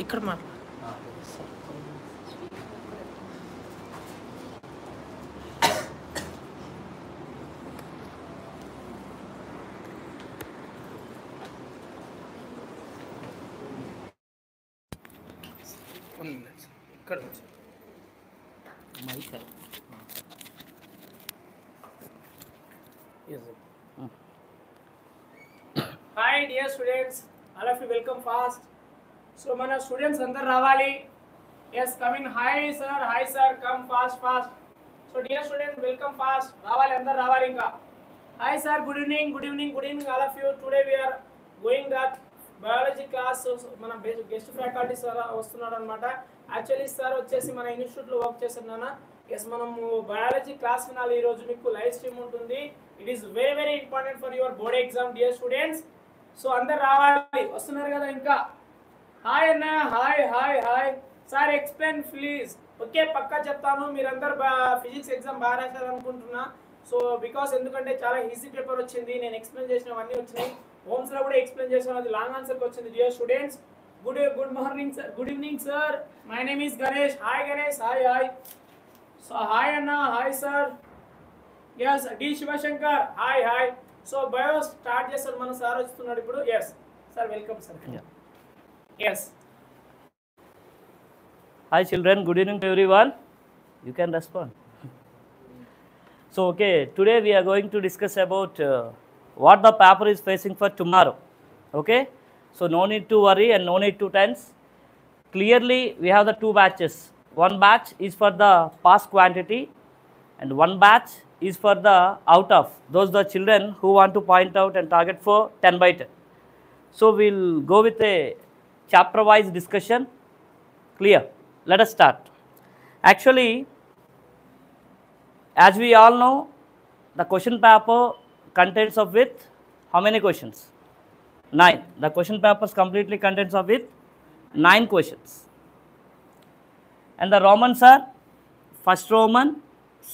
ఇక్కడ మాట్లాడు. ఇక్కడ hi dear students, all of you welcome fast. So మన స్టూడెంట్స్ అందరు రావాలి. Yes coming. Hi sir come fast fast. So dear students welcome fast, రావాలి అందరు రావాలి. ఇంకా hi sir, good evening all of you. Today we are going that biology class. మన guest faculty sir వస్తున్నాడు అనమాట. యాక్చువల్లీ సార్ వచ్చేసి మన ఇన్స్టిట్యూట్లో వర్క్ చేస్తున్నాను. ఎస్ మనము బయాలజీ క్లాస్ వినాలి. ఈరోజు మీకు లైవ్ స్ట్రీమ్ ఉంటుంది. It is very important for your board exam dear students. So అందరు రావాలి, వస్తున్నారు కదా. ఇంకా హాయ్ అన్న, hi sir, explain please. Okay, పక్కా చెప్తాను. మీరందరు ఫిజిక్స్ ఎగ్జామ్ బాగా రాశారు అనుకుంటున్నా. సో బికాస్ ఎందుకంటే చాలా ఈజీ పేపర్ వచ్చింది. నేను ఎక్స్ప్లెయిన్ చేసినవన్నీ వచ్చినాయి. హోమ్స్ లో కూడా ఎక్స్ప్లెయిన్ చేసిన అది లాంగ్ ఆన్సర్ వచ్చింది. Dear students, good morning sir, good evening sir. My name is Ganesh. Hi Ganesh, hi. So hi అన్న, hi sir. S D Shivashankar, hi. So bio start చేస్తాడు మన సార్ వస్తున్నాడు ఇప్పుడు. Yes sir, welcome sir. Yes. Hi children, good evening to everyone. You can respond. So okay, today we are going to discuss about what the paper is facing for tomorrow. Okay, so no need to worry and no need to tense. Clearly we have the two batches. One batch is for the past quantity and one batch is for the out of. Those are the children who want to point out and target for 10 by 10. So we'll go with a chapter wise discussion. Clear? Let us start. Actually, as we all know, the question paper contains of with how many questions? 9. The question paper completely contains of with 9 questions. And the Romans are first Roman,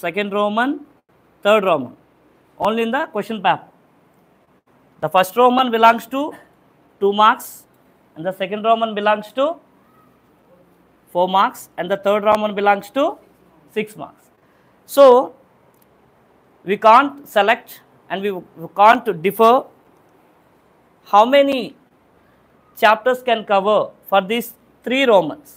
second Roman, third Roman. Only in the question paper. The first Roman belongs to 2 marks and the second Roman belongs to 4 marks and the third Roman belongs to 6 marks. So we can't select and we can't differ how many chapters can cover for these 3 Romans.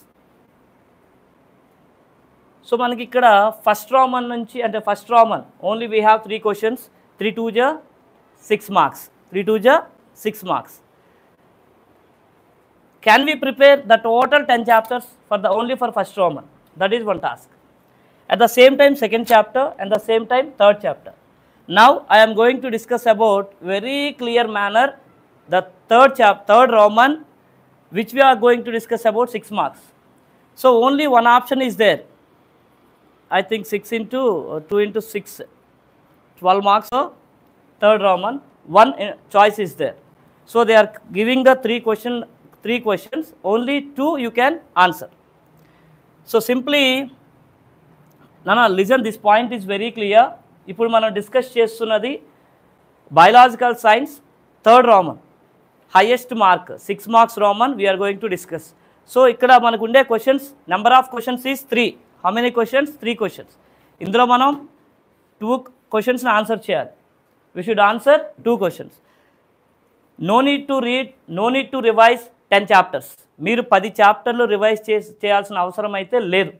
So manaki ikkada first Roman nunchi ante first Roman only we have 3 questions. 3 2 ja 6 marks. 3 2 ja 6 marks. Can we prepare the total 10 chapters for the only for first Roman? That is one task. At the same time second chapter and the same time third chapter. Now I am going to discuss about very clear manner the third Roman, which we are going to discuss about 6 marks. So only one option is there. I think 6 into 2 into 6, 12 marks for third Roman. One choice is there. So they are giving the 3 questions, only 2 you can answer. So simply, listen, this point is very clear. ఇప్పుడు మనం discuss చేస్తున్నది biological science third Roman, highest mark 6 marks Roman we are going to discuss. So ఇక్కడ మనకు ఉండే questions, number of questions is 3. How many questions? 3 questions. ఇందులో మనం 2 క్వశ్చన్స్ని answer చేయాలి. We should answer 2 questions. No need to read, no need to revise 10 chapters. మీరు 10 చాప్టర్లు revise చేయాల్సిన అవసరం అయితే లేదు.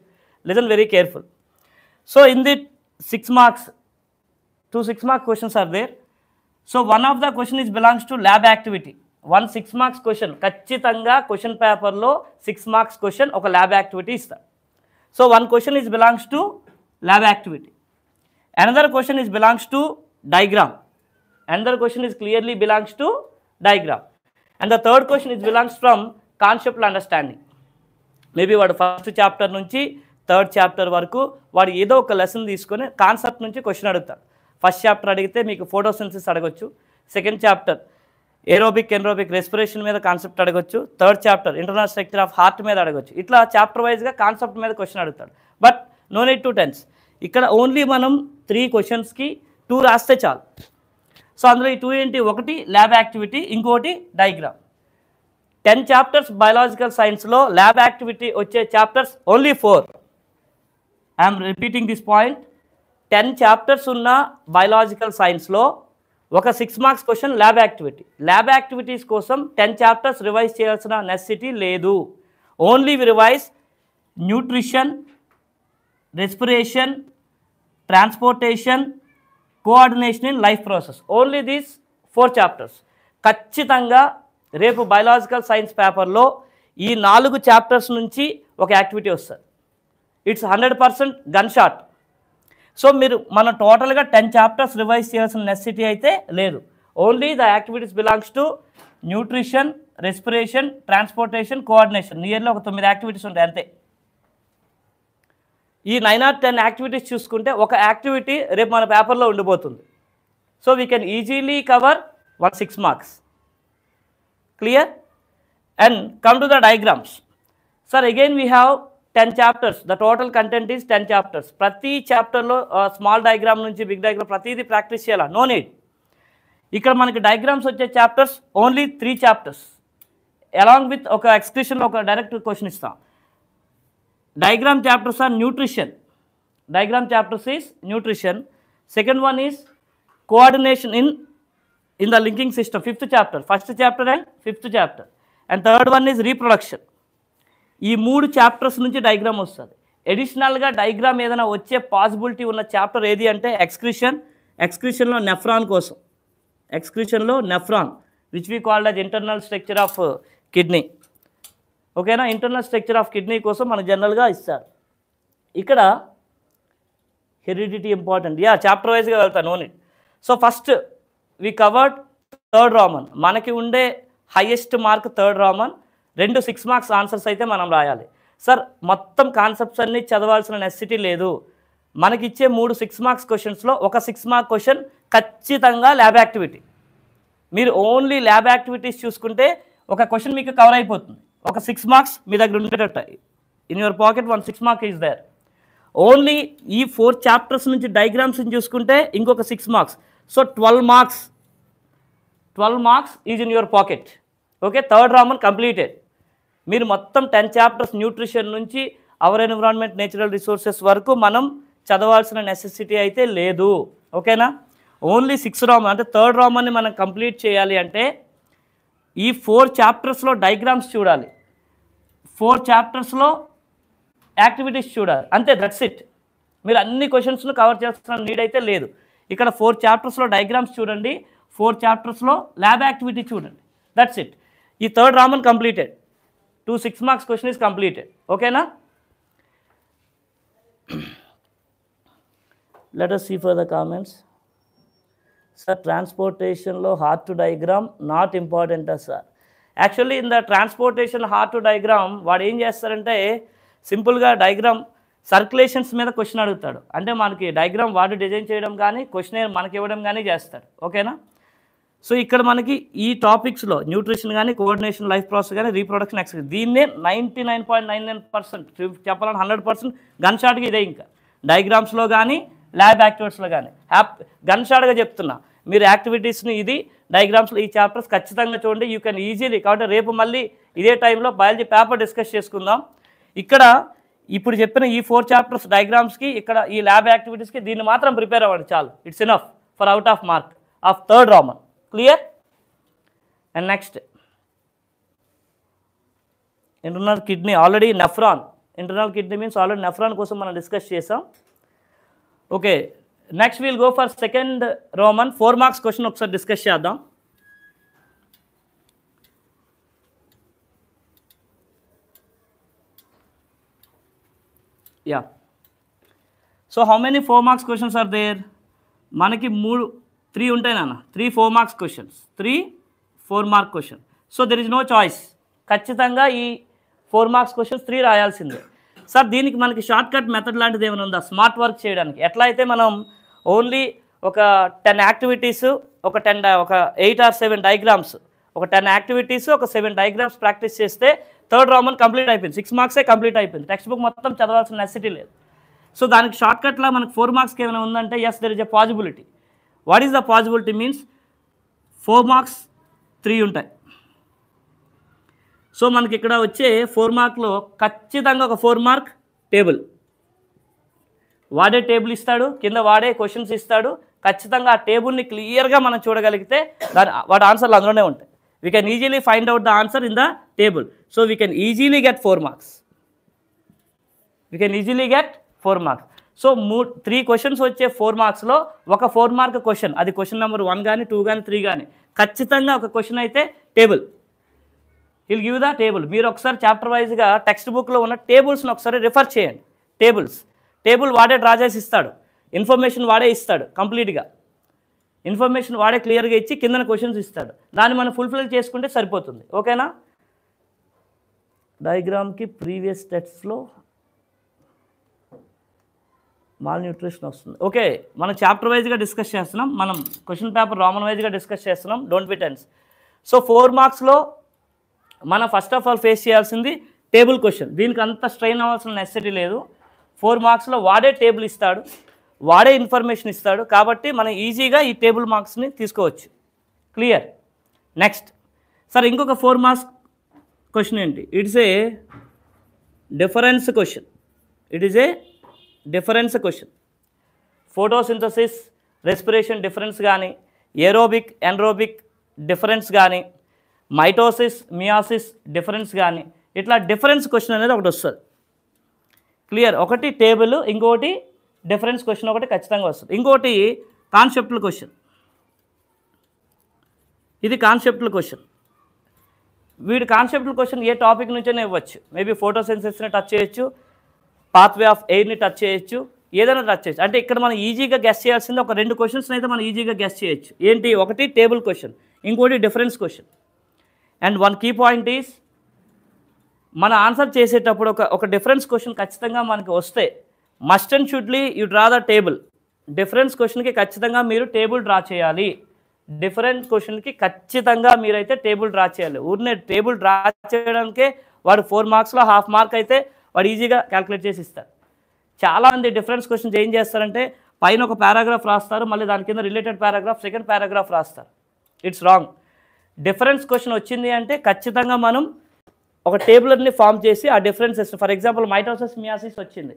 Listen very careful. So in the 6 marks, 2 6 mark questions are there. So one of the question is belongs to lab activity. 1 6 marks question. ఖచ్చితంగా question పేపర్లో 6 marks question ఒక lab activity ఇస్తారు. So 1 question is belongs to lab activity. Another question is belongs to diagram. Another question is clearly belongs to diagram. And the third question is belongs from conceptual understanding. Maybe వాడు first chapter నుంచి third chapter వరకు వాడు ఏదో ఒక lesson తీసుకొని concept నుంచి question అడుగుతాడు. First chapter అడిగితే మీకు ఫోటోసింథసిస్ అడగొచ్చు. Second chapter aerobic anaerobic respiration మీద కాన్సెప్ట్ అడగొచ్చు. Third chapter internal structure of heart మీద అడగొచ్చు. ఇట్లా చాప్టర్ వైజ్గా కాన్సెప్ట్ మీద క్వశ్చన్ అడుగుతాడు. But no need to tense. ఇక్కడ ఓన్లీ మనం 3 క్వశ్చన్స్కి 2 రాస్తే చాలు. సో అందులో ఈ 2 ఏంటి? ఒకటి ల్యాబ్ యాక్టివిటీ, ఇంకోటి డయాగ్రామ్. 10 చాప్టర్స్ బయాలజికల్ సైన్స్లో ల్యాబ్ యాక్టివిటీ వచ్చే chapters only 4. I'm repeating this point. 10 chapters ఉన్న బయాలజికల్ సైన్స్లో ఒక 6 marks question lab activity. Lab activities కోసం 10 చాప్టర్స్ రివైజ్ చేయాల్సిన నెసెసిటీ లేదు. Only we revise nutrition, respiration, transportation, coordination in life process. Only these 4 chapters. ఖచ్చితంగా రేపు biological science పేపర్లో ఈ 4 చాప్టర్స్ నుంచి ఒక యాక్టివిటీ వస్తుంది. It's 100% gun shot. సో మీరు మన టోటల్గా 10 చాప్టర్స్ రివైజ్ చేయాల్సిన నెసెసిటీ అయితే లేదు. Only the activities belongs to nutrition, respiration, transportation, coordination. Nearly ఒక 9 యాక్టివిటీస్ ఉంటాయి అంతే. ఈ 9 or 10 యాక్టివిటీస్ చూసుకుంటే ఒక యాక్టివిటీ రేపు మన పేపర్లో ఉండిపోతుంది. So we can easily cover 6 marks. Clear? And come to the diagrams. Sir again we have 10 chapters. The total content is 10 chapters. ప్రతి చాప్టర్లో స్మాల్ డయాగ్రామ్ నుంచి బిగ్ డయాగ్రామ్ ప్రతిదీ ప్రాక్టీస్ చేయాలా? No need. ఇక్కడ మనకి డయాగ్రామ్స్ వచ్చే chapters only 3 chapters along with ఒక ఎక్స్క్రిషన్లో ఒక డైరెక్ట్ క్వశ్చన్ ఇస్తాం. Diagram chapters are nutrition. Diagram chapters is nutrition. Second one is coordination in the linking system. 5th chapter. First chapter and 5th chapter. And third one is reproduction. ఈ 3 chapters నుంచి diagram వస్తుంది. అడిషనల్గా diagram ఏదైనా వచ్చే possibility ఉన్న chapter ఏది అంటే excretion. ఎక్స్క్రిషన్లో నెఫ్రాన్ కోసం. ఎక్స్క్రిషన్లో nephron which we called as internal structure of kidney. ఓకేనా? ఇంటర్నల్ స్ట్రక్చర్ ఆఫ్ కిడ్నీ కోసం మనకు జనరల్గా ఇస్తారు. ఇక్కడ హెరిడిటీ ఇంపార్టెంట్. చాప్టర్ వైజ్గా వెళ్తాను only. So first we covered third Roman. మనకి ఉండే highest mark third Roman. 2 6 marks answers అయితే మనం రాయాలి. సార్ మొత్తం కాన్సెప్ట్స్ అన్నీ చదవాల్సిన నెసెసిటీ లేదు. మనకిచ్చే 3 6 మార్క్స్ క్వశ్చన్స్లో ఒక 6 మార్క్ క్వశ్చన్ ఖచ్చితంగా ల్యాబ్ యాక్టివిటీ. మీరు ఓన్లీ ల్యాబ్ యాక్టివిటీస్ చూసుకుంటే ఒక క్వశ్చన్ మీకు కవర్ అయిపోతుంది. ఒక 6 మార్క్స్ మీ దగ్గర ఉండేటట్టు. In your pocket 1 6 mark is there. Only ఈ 4 చాప్టర్స్ నుంచి డయాగ్రామ్స్ని చూసుకుంటే ఇంకొక 6 marks. So 12 marks is in your pocket. Okay, third Raman completed. మీరు మొత్తం 10 చాప్టర్స్ న్యూట్రిషన్ నుంచి అవర్ ఎన్విరాన్మెంట్, నేచురల్ రిసోర్సెస్ వరకు మనం చదవాల్సిన నెసెసిటీ అయితే లేదు. ఓకేనా? ఓన్లీ 6 రామన్ అంటే థర్డ్ రామన్ని మనం కంప్లీట్ చేయాలి అంటే ఈ 4 చాప్టర్స్లో డయాగ్రామ్స్ చూడాలి, 4 చాప్టర్స్లో యాక్టివిటీస్ చూడాలి. అంతే, దట్స్ ఇట్. మీరు అన్ని క్వశ్చన్స్ను కవర్ చేస్తున్న నీడ్ అయితే లేదు. ఇక్కడ 4 చాప్టర్స్లో డయాగ్రామ్స్ చూడండి, 4 చాప్టర్స్లో ల్యాబ్ యాక్టివిటీ చూడండి. That's it. ఈ third Raman completed. 2 6 marks question is completed. ఓకేనా? Let us see further comments. Sir ట్రాన్స్పోర్టేషన్లో హార్ట్ టు డయాగ్రామ్ నాట్ ఇంపార్టెంటా sir? Actually in the transportation heart to diagram వాడు ఏం చేస్తారంటే సింపుల్గా డయాగ్రామ్ సర్క్యులేషన్స్ మీద క్వశ్చన్ అడుగుతాడు. అంటే మనకి డయాగ్రామ్ వాడు డిజైన్ చేయడం కానీ క్వశ్చన్ మనకి ఇవ్వడం కానీ చేస్తాడు. ఓకేనా? సో ఇక్కడ మనకి ఈ టాపిక్స్లో న్యూట్రిషన్ కానీ, కోఆర్డినేషన్, లైఫ్ ప్రాసెస్ కానీ, రీప్రొడక్షన్, ఎక్సర్సైజ్, దీన్నే 99.99% చెప్పాలని 100% గన్ షాట్గా ఇదే. ఇంకా డయాగ్రామ్స్లో కానీ ల్యాబ్ యాక్టివిటీస్లో కానీ గన్ షాట్గా చెప్తున్నా. మీరు యాక్టివిటీస్ని ఇది డయాగ్రామ్స్లో ఈ చాప్టర్స్ ఖచ్చితంగా చూడండి. You can easily. కాబట్టి రేపు మళ్ళీ ఇదే టైంలో బయాలజీ పేపర్ డిస్కస్ చేసుకుందాం. ఇక్కడ ఇప్పుడు చెప్పిన ఈ 4 చాప్టర్స్ డయాగ్రామ్స్కి, ఇక్కడ ఈ ల్యాబ్ యాక్టివిటీస్కి దీన్ని మాత్రం ప్రిపేర్ అవ్వండి చాలు. It's enough for out of mark of third Roman. Clear? And next internal kidney. Already nephron, internal kidney means already nephron కోసం మనం డిస్కస్ చేసాం. Okay, next we'll go for second Roman. 4 marks question ఒకసారి discuss చేద్దాం. Yeah, so how many 4 marks questions are there? మనకి 3 ఉంటాయి నాన్న. 3 4 marks questions, 3 4 mark question. So there is no choice. ఖచ్చితంగా ఈ 4 మార్క్స్ క్వశ్చన్స్ 3 రాయాల్సిందే. సార్ దీనికి మనకి షార్ట్ కట్ మెథడ్ లాంటిది ఏమైనా ఉందా స్మార్ట్ వర్క్ చేయడానికి? ఎట్లా అయితే మనం ఓన్లీ ఒక 10 యాక్టివిటీస్, ఒక 8 or 7 డయాగ్రామ్స్, ఒక 10 యాక్టివిటీస్, ఒక 7 డయాగ్రామ్స్ ప్రాక్టీస్ చేస్తే థర్డ్ రామన్ కంప్లీట్ అయిపోయింది. 6 మార్క్సే కంప్లీట్ అయిపోయింది. టెక్స్ట్ బుక్ మొత్తం చదవాల్సిన నెసెసిటీ లేదు. సో దానికి షార్ట్ కట్లా మనకు 4 మార్క్స్కి ఏమైనా ఉందంటే yes, there is a possibility. What is the possibility means 4 marks 3 ఉంటాయి. సో మనకి ఇక్కడ వచ్చే 4 మార్క్లో ఖచ్చితంగా ఒక 4 మార్క్ టేబుల్, వాడే టేబుల్ ఇస్తాడు, కింద వాడే క్వశ్చన్స్ ఇస్తాడు. ఖచ్చితంగా ఆ టేబుల్ని క్లియర్గా మనం చూడగలిగితే వాటి ఆన్సర్లు అందులోనే ఉంటాయి. We can easily find out the answer in the table. So we can easily get 4 marks. We can easily get 4 marks. So 3 questions వచ్చే 4 మార్క్స్లో ఒక 4 మార్క్ క్వశ్చన్, అది క్వశ్చన్ నెంబర్ 1 కానీ 2 కానీ 3 కానీ, ఖచ్చితంగా ఒక క్వశ్చన్ అయితే table. Will give the table. మీరు ఒకసారి చాప్టర్ వైజ్గా టెక్స్ట్ బుక్లో ఉన్న టేబుల్స్ని ఒకసారి రిఫర్ చేయండి. టేబుల్ వాడే డ్రా చేసి ఇస్తాడు, ఇన్ఫర్మేషన్ వాడే ఇస్తాడు, కంప్లీట్గా ఇన్ఫర్మేషన్ వాడే క్లియర్గా ఇచ్చి కిందన క్వశ్చన్స్ ఇస్తాడు. దాన్ని మనం ఫుల్ఫిల్ చేసుకుంటే సరిపోతుంది. ఓకేనా? డయాగ్రామ్కి ప్రీవియస్ టెస్ట్స్లో మాల్ న్యూట్రిషన్ వస్తుంది. ఓకే, మనం చాప్టర్ వైజ్గా డిస్కస్ చేస్తున్నాం, మనం క్వశ్చన్ పేపర్ రామన్ వైజ్గా డిస్కస్ చేస్తున్నాం. Don't be tense. సో 4 మార్క్స్లో మనం ఫస్ట్ ఆఫ్ ఆల్ ఫేస్ చేయాల్సింది టేబుల్ క్వశ్చన్. దీనికి అంత స్ట్రెయిన్ అవ్వాల్సిన నెసెసిటీ లేదు. 4 మార్క్స్లో వాడే టేబుల్ ఇస్తాడు, వాడే ఇన్ఫర్మేషన్ ఇస్తాడు. కాబట్టి మనం ఈజీగా ఈ టేబుల్ మార్క్స్ని తీసుకోవచ్చు. క్లియర్? నెక్స్ట్ సార్ ఇంకొక 4 మార్క్స్ క్వశ్చన్ ఏంటి? It's a difference question. Photosynthesis, respiration difference కానీ, ఏరోబిక్ ఎన్రోబిక్ డిఫరెన్స్ కానీ, మైటోసిస్ మియాసిస్ డిఫరెన్స్ కానీ, ఇట్లా డిఫరెన్స్ క్వశ్చన్ అనేది ఒకటి వస్తుంది. క్లియర్? ఒకటి టేబుల్, ఇంకోటి డిఫరెన్స్ క్వశ్చన్ ఒకటి ఖచ్చితంగా వస్తుంది. ఇంకోటి కాన్సెప్టువల్ క్వశ్చన్. ఇది కాన్సెప్టువల్ క్వశ్చన్. వీడి కాన్సెప్టువల్ క్వశ్చన్ ఏ టాపిక్ నుంచైనా ఇవ్వచ్చు. మేబీ ఫోటోసింథసిస్ని టచ్ చేయొచ్చు, పాత్వే ఆఫ్ ఎయిర్ని టచ్ చేయొచ్చు, ఏదైనా టచ్ చేయొచ్చు. అంటే ఇక్కడ మనం ఈజీగా గెస్ చేయాల్సింది ఒక 2 క్వశ్చన్స్ అయితే మనం ఈజీగా గెస్ చేయొచ్చు. ఏంటి? ఒకటి టేబుల్ క్వశ్చన్, ఇంకోటి difference question. And one key point is, మన ఆన్సర్ చేసేటప్పుడు ఒక డిఫరెన్స్ క్వశ్చన్ ఖచ్చితంగా మనకి వస్తే must and surely you draw the table. Difference క్వశ్చన్కి ఖచ్చితంగా మీరు టేబుల్ డ్రా చేయాలి. డిఫరెన్స్ క్వశ్చన్కి ఖచ్చితంగా మీరైతే టేబుల్ డ్రా చేయాలి. ఊరినే టేబుల్ డ్రా చేయడానికే వాడు 4 మార్క్స్లో హాఫ్ మార్క్ అయితే వాడు ఈజీగా క్యాల్కులేట్ చేసి ఇస్తారు. చాలామంది డిఫరెన్స్ క్వశ్చన్స్ ఏం చేస్తారంటే పైన ఒక పారాగ్రాఫ్ రాస్తారు, మళ్ళీ దాని కింద రిలేటెడ్ పారాగ్రాఫ్, సెకండ్ పారాగ్రాఫ్ రాస్తారు. It's wrong. డిఫరెన్స్ క్వశ్చన్ వచ్చింది అంటే ఖచ్చితంగా మనం ఒక టేబుల్ని ఫామ్ చేసి ఆ differences, for example mitosis meiosis వచ్చింది,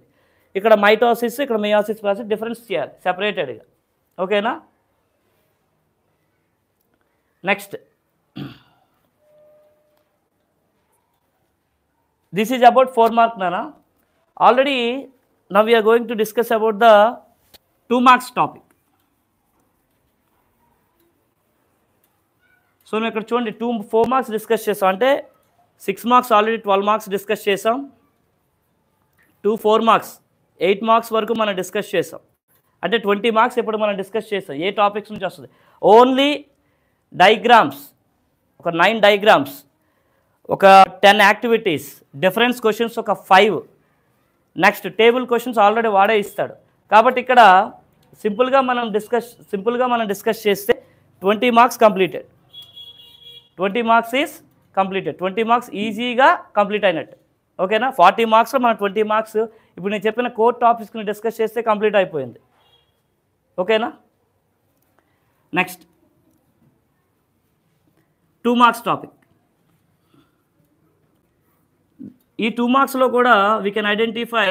ఇక్కడ మైటోసిస్, ఇక్కడ మియాసిస్ ప్రాసెస్ డిఫరెన్స్ చేయాలి సెపరేటెడ్గా. ఓకేనా? Next, this is about 4 mark nana. Already now we are going to discuss about the 2 marks topic. So మేము ఇక్కడ చూడండి 4 మార్క్స్ డిస్కస్ చేసాం. అంటే 6 మార్క్స్ ఆల్రెడీ 12 మార్క్స్ డిస్కస్ చేసాం. 4 మార్క్స్ 8 మార్క్స్ వరకు మనం డిస్కస్ చేసాం. అంటే 20 మార్క్స్ ఇప్పుడు మనం డిస్కస్ చేసాం. ఏ టాపిక్స్ నుంచి వస్తుంది? ఓన్లీ డయాగ్రామ్స్, ఒక 9 డయాగ్రామ్స్, ఒక 10 యాక్టివిటీస్, డిఫరెన్స్ క్వశ్చన్స్ ఒక 5, నెక్స్ట్ టేబుల్ క్వశ్చన్స్ ఆల్రెడీ వాడే ఇస్తాడు. కాబట్టి ఇక్కడ సింపుల్గా మనం డిస్కస్ చేస్తే 20 marks completed. 20 marks is completed. 20 marks ఈజీగా కంప్లీట్ అయినట్టు. ఓకేనా? 40 మార్క్స్లో మనం 20 మార్క్స్ ఇప్పుడు నేను చెప్పిన కోర్ టాపిక్స్ని డిస్కస్ చేస్తే కంప్లీట్ అయిపోయింది. ఓకేనా? Next 2 marks topic. ఈ 2 మార్క్స్లో కూడా we can identify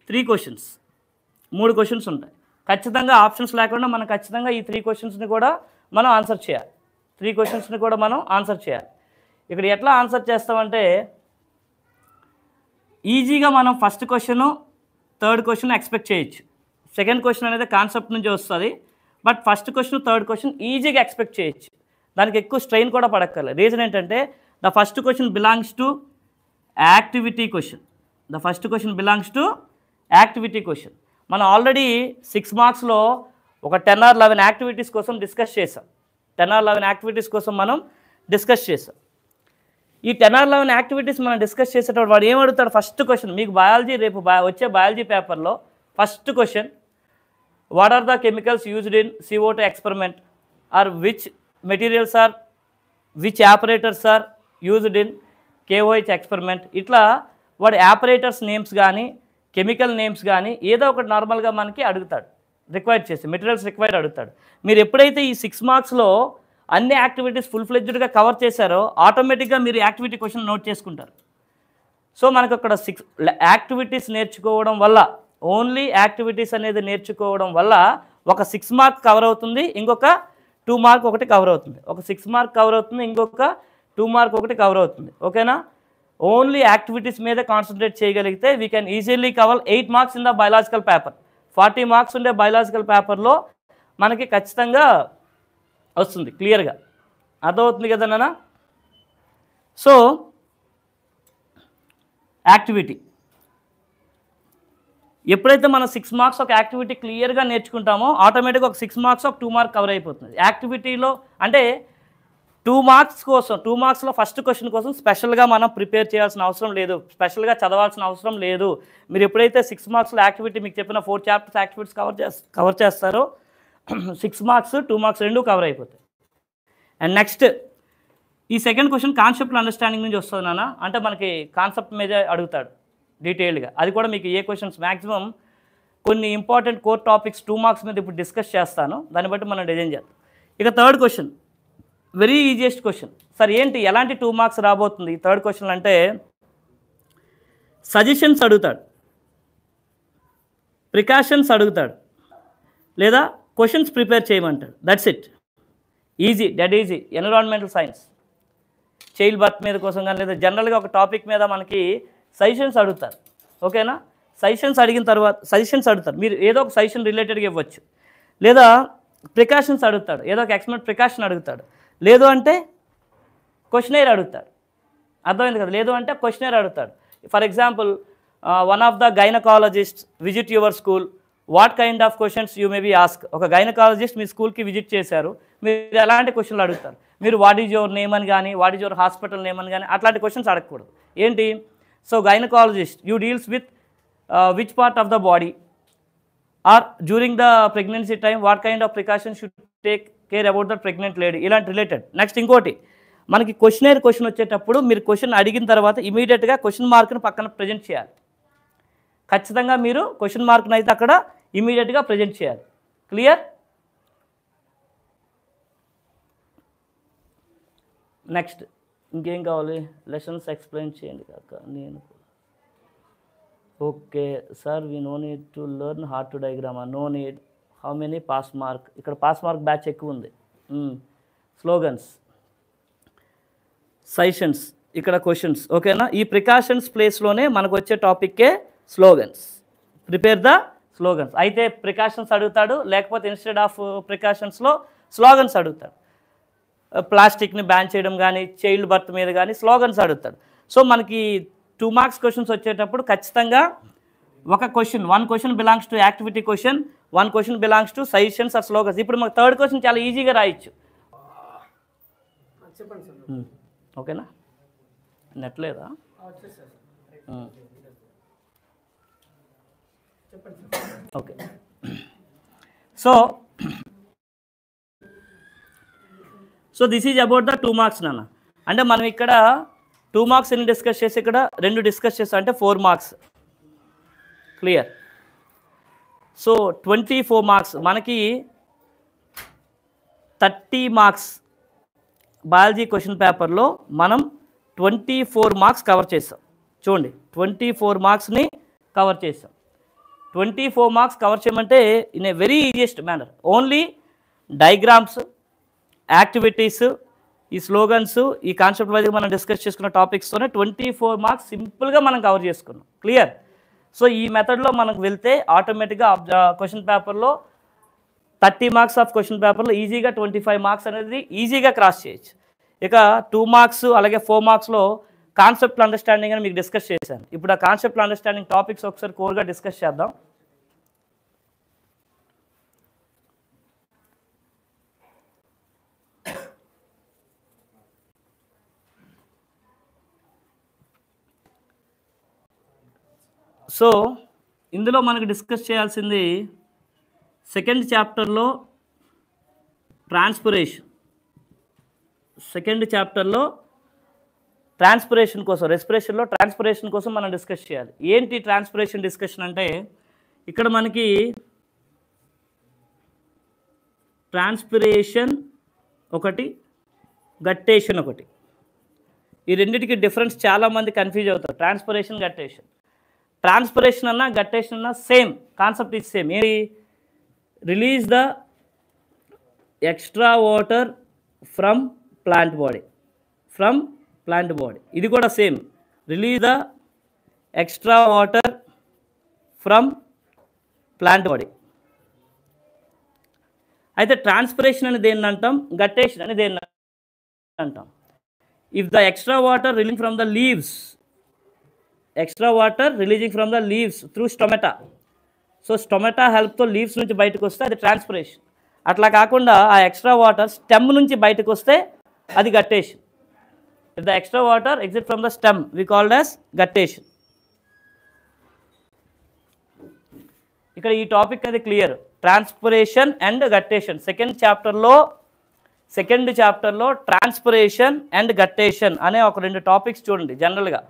3 questions. 3 questions ఉంటాయి. ఖచ్చితంగా ఆప్షన్స్ లేకుండా మనం ఖచ్చితంగా ఈ 3 క్వశ్చన్స్ని కూడా మనం ఆన్సర్ చేయాలి. 3 క్వశ్చన్స్ని కూడా మనం ఆన్సర్ చేయాలి. ఇక్కడ ఎట్లా ఆన్సర్ చేస్తామంటే ఈజీగా మనం first question, third question expect చేయొచ్చు. సెకండ్ క్వశ్చన్ అనేది కాన్సెప్ట్ నుంచి వస్తుంది. But first question, third question ఈజీగా ఎక్స్పెక్ట్ చేయొచ్చు. దానికి ఎక్కువ స్ట్రెయిన్ కూడా పడక్కర్లేదు. రీజన్ ఏంటంటే the first question belongs to activity question. The first question belongs to activity question. మనం ఆల్రెడీ 6 మార్క్స్లో ఒక 10 or 11 యాక్టివిటీస్ కోసం డిస్కస్ చేసాం. 10 or 11 యాక్టివిటీస్ కోసం మనం డిస్కస్ చేసాం. ఈ 10 or 11 యాక్టివిటీస్ మనం డిస్కస్ చేసేటప్పుడు వాడు ఏమడుగుతాడు? ఫస్ట్ క్వశ్చన్ మీకు బయాలజీ, రేపు వచ్చే బయాలజీ పేపర్లో first question, what are the chemicals used in CO2 experiment, or which materials are, which operators are used in KOH experiment. ఇట్లా వాడు ఆపరేటర్స్ నేమ్స్ కానీ కెమికల్ నేమ్స్ కానీ ఏదో ఒకటి నార్మల్గా మనకి అడుగుతాడు, రిక్వైర్డ్ చేసి మెటీరియల్స్ రిక్వైర్డ్ అడుగుతాడు. మీరు ఎప్పుడైతే ఈ 6 మార్క్స్లో అన్ని యాక్టివిటీస్ ఫుల్ ఫ్లెడ్జ్డ్గా కవర్ చేశారో ఆటోమేటిక్గా మీరు యాక్టివిటీ క్వశ్చన్ నోట్ చేసుకుంటారు. సో మనకు అక్కడ 6 యాక్టివిటీస్ నేర్చుకోవడం వల్ల, ఓన్లీ యాక్టివిటీస్ అనేది నేర్చుకోవడం వల్ల ఒక 6 మార్క్ కవర్ అవుతుంది, ఇంకొక 2 మార్క్ ఒకటి కవర్ అవుతుంది. ఒక 6 మార్క్ కవర్ అవుతుంది, ఇంకొక 2 మార్క్ ఒకటి కవర్ అవుతుంది. ఓకేనా? ఓన్లీ యాక్టివిటీస్ మీద కాన్సన్ట్రేట్ చేయగలిగితే we can easily cover 8 marks in the biological paper. 40 marks ఉండే బయాలజికల్ పేపర్లో మనకి ఖచ్చితంగా వస్తుంది క్లియర్గా. అర్థమవుతుంది కదా నాన్న? సో యాక్టివిటీ ఎప్పుడైతే మనం 6 మార్క్స్ ఒక యాక్టివిటీ క్లియర్గా నేర్చుకుంటామో ఆటోమేటిక్గా ఒక 6 మార్క్స్ ఒక 2 మార్క్ కవర్ అయిపోతుంది. యాక్టివిటీలో అంటే 2 మార్క్స్ కోసం, 2 మార్క్స్లో ఫస్ట్ క్వశ్చన్ కోసం స్పెషల్గా మనం ప్రిపేర్ చేయాల్సిన అవసరం లేదు, స్పెషల్గా చదవాల్సిన అవసరం లేదు. మీరు ఎప్పుడైతే 6 మార్క్స్లో యాక్టివిటీ మీకు చెప్పిన 4 చాప్టర్స్ యాక్టివిటీస్ కవర్ చేస్తారో 6 మార్క్స్ 2 మార్క్స్ రెండు కవర్ అయిపోతాయి. అండ్ నెక్స్ట్ ఈ సెకండ్ క్వశ్చన్ కాన్సెప్ట్ అండర్స్టాండింగ్ నుంచి వస్తుంది నాన్న. అంటే మనకి కాన్సెప్ట్ మీద అడుగుతాడు డీటెయిల్డ్గా. అది కూడా మీకు ఏ క్వశ్చన్స్ మ్యాక్సిమం కొన్ని ఇంపార్టెంట్ కోర్ టాపిక్స్ 2 మార్క్స్ మీద ఇప్పుడు డిస్కస్ చేస్తాను, దాన్ని బట్టి మనం డిజైన్ చేద్దాం. ఇక third question very easiest question. Sir ఏంటి ఎలాంటి 2 మార్క్స్ రాబోతుంది ఈ థర్డ్ క్వశ్చన్ అంటే, సజెషన్స్ అడుగుతాడు, ప్రికాషన్స్ అడుగుతాడు, లేదా క్వశ్చన్స్ ప్రిపేర్ చేయమంటాడు. That's it. Easy, dead easy. Environmental science, child birth మీద కోసం కానీ లేదా జనరల్గా ఒక టాపిక్ మీద మనకి సజెషన్స్ అడుగుతారు. ఓకేనా? సజెషన్స్ అడిగిన తర్వాత సజెషన్స్ అడుగుతారు, మీరు ఏదో ఒక సజెషన్ రిలేటెడ్గా ఇవ్వచ్చు. లేదా ప్రికాషన్స్ అడుగుతాడు, ఏదో ఒక ఎక్స్పెరిమెంట్ ప్రికాషన్ అడుగుతాడు. లేదు అంటే క్వశ్చనైర్ అడుగుతాడు. అర్థమైంది కదా? లేదు అంటే క్వశ్చనైర్ అడుగుతాడు. For example one of the gynaecologist visit your school, what kind of questions you may be ask. ఒక గైనకాలజిస్ట్ మీ స్కూల్కి విజిట్ చేశారు, మీరు ఎలాంటి క్వశ్చన్లు అడుగుతారు? మీరు వాట్ ఈజ్ యువర్ నేమ్ అని కానీ, what is your hospital name అని కానీ అట్లాంటి క్వశ్చన్స్ అడగకూడదు. ఏంటి? So gynaecologist you deals with which part of the body, are during the pregnancy time what kind of precaution should take care about the pregnant lady, ఇలాంటి related. Next ఇంకోటి, మనకి questionnaire question వచ్చేటప్పుడు మీరు question అడిగిన తర్వాత ఇమీడియట్గా question మార్క్ని పక్కన present చేయాలి. ఖచ్చితంగా మీరు క్వశ్చన్ మార్క్ని అయితే అక్కడ ఇమీడియట్గా ప్రజెంట్ చేయాలి. క్లియర్? నెక్స్ట్ ఇంకేం కావాలి? లెసన్స్ ఎక్స్ప్లెయిన్ చేయండి కాక. నేను okay sir we no need to learn heart to డయాగ్రామా. No need. How many pass mark? ఇక్కడ పాస్ మార్క్ బ్యాచ్ ఎక్కువ ఉంది. స్లోగన్స్, సజెషన్స్, ఇక్కడ క్వశ్చన్స్. ఓకేనా? ఈ ప్రికాషన్స్ ప్లేస్లోనే మనకు వచ్చే టాపిక్కే స్లోగన్స్. Prepare the slogans. అయితే ప్రికాషన్స్ అడుగుతాడు, లేకపోతే ఇన్స్టెడ్ ఆఫ్ ప్రికాషన్స్లో స్లోగన్స్ అడుగుతాడు. ప్లాస్టిక్ని బ్యాన్ చేయడం కానీ, చైల్డ్ బర్త్ మీద కానీ స్లోగన్స్ అడుగుతాడు. సో మనకి 2 మార్క్స్ క్వశ్చన్స్ వచ్చేటప్పుడు ఖచ్చితంగా ఒక question, 1 question belongs to activity question, 1 question belongs to suggestions or slogans. ఇప్పుడు మాకు థర్డ్ క్వశ్చన్ చాలా ఈజీగా రాయొచ్చు. ఓకేనా? నెట్ లేదా? Okay. So this is about the 2 marks నాన్న. అంటే మనం ఇక్కడ 2 మార్క్స్ ఎన్ని డిస్కస్ చేసి ఇక్కడ 2 డిస్కస్ చేస్తాం, అంటే 4 మార్క్స్. క్లియర్? సో 24 మార్క్స్ మనకి 30 మార్క్స్ బయాలజీ క్వశ్చన్ పేపర్లో మనం 24 మార్క్స్ కవర్ చేస్తాం. చూడండి, 24 మార్క్స్ని కవర్ చేస్తాం. 24 మార్క్స్ కవర్ చేయమంటే in a very easiest manner. Only diagrams, activities, ఈ స్లోగన్స్, ఈ కాన్సెప్ట్ వైజ్గా మనం డిస్కస్ చేసుకున్న టాపిక్స్తోనే 24 మార్క్స్ సింపుల్గా మనం కవర్ చేసుకున్నాం. క్లియర్? సో ఈ మెథడ్లో మనకు వెళ్తే ఆటోమేటిక్గా క్వశ్చన్ పేపర్లో 30 మార్క్స్ ఆఫ్ క్వశ్చన్ పేపర్లో ఈజీగా 25 మార్క్స్ అనేది ఈజీగా క్రాస్ చేయొచ్చు. ఇక 2 మార్క్స్ అలాగే 4 మార్క్స్లో కాన్సెప్ట్ అండర్స్టాండింగ్ అని మీకు డిస్కస్ చేశాను. ఇప్పుడు ఆ కాన్సెప్ట్ అండర్స్టాండింగ్ టాపిక్స్ ఒకసారి కోర్గా డిస్కస్ చేద్దాం. సో ఇందులో మనకు డిస్కస్ చేయాల్సింది సెకండ్ చాప్టర్లో ట్రాన్స్పిరేషన్. సెకండ్ చాప్టర్లో ట్రాన్స్పిరేషన్ కోసం, రెస్పిరేషన్లో ట్రాన్స్పిరేషన్ కోసం మనం డిస్కస్ చేయాలి. ఏంటి ట్రాన్స్పిరేషన్ డిస్కషన్ అంటే, ఇక్కడ మనకి ట్రాన్స్పిరేషన్ ఒకటి, గట్టేషన్ ఒకటి. ఈ రెండింటికి డిఫరెన్స్ చాలామంది కన్ఫ్యూజ్ అవుతారు. Transpiration, guttation. ట్రాన్స్పిరేషన్ అన్నా గట్టేషన్ అన్నా సేమ్ కాన్సెప్ట్ ఈజ్ సేమ్. ఏంటి? Release the extra water from plant body. ఇది కూడా same. Release the extra water from plant body. అయితే ట్రాన్స్పిరేషన్ అని దేన్ని అంటాం, గట్టేషన్ అని దేన్ని అంటాం? If the extra water releasing from the leaves, through stomata. So stomata హెల్ప్తో లీవ్స్ నుంచి బయటకు వస్తే అది ట్రాన్స్పిరేషన్. అట్లా కాకుండా ఆ ఎక్స్ట్రా వాటర్ స్టెమ్ నుంచి బయటకు వస్తే అది guttation. If the extra water exit from the stem we called as guttation. ఇక్కడ ఈ టాపిక్ అది clear. Transpiration and guttation. Second చాప్టర్లో ట్రాన్స్పిరేషన్ అండ్ గట్టేషన్ అనే ఒక 2 టాపిక్స్ చూడండి. జనరల్గా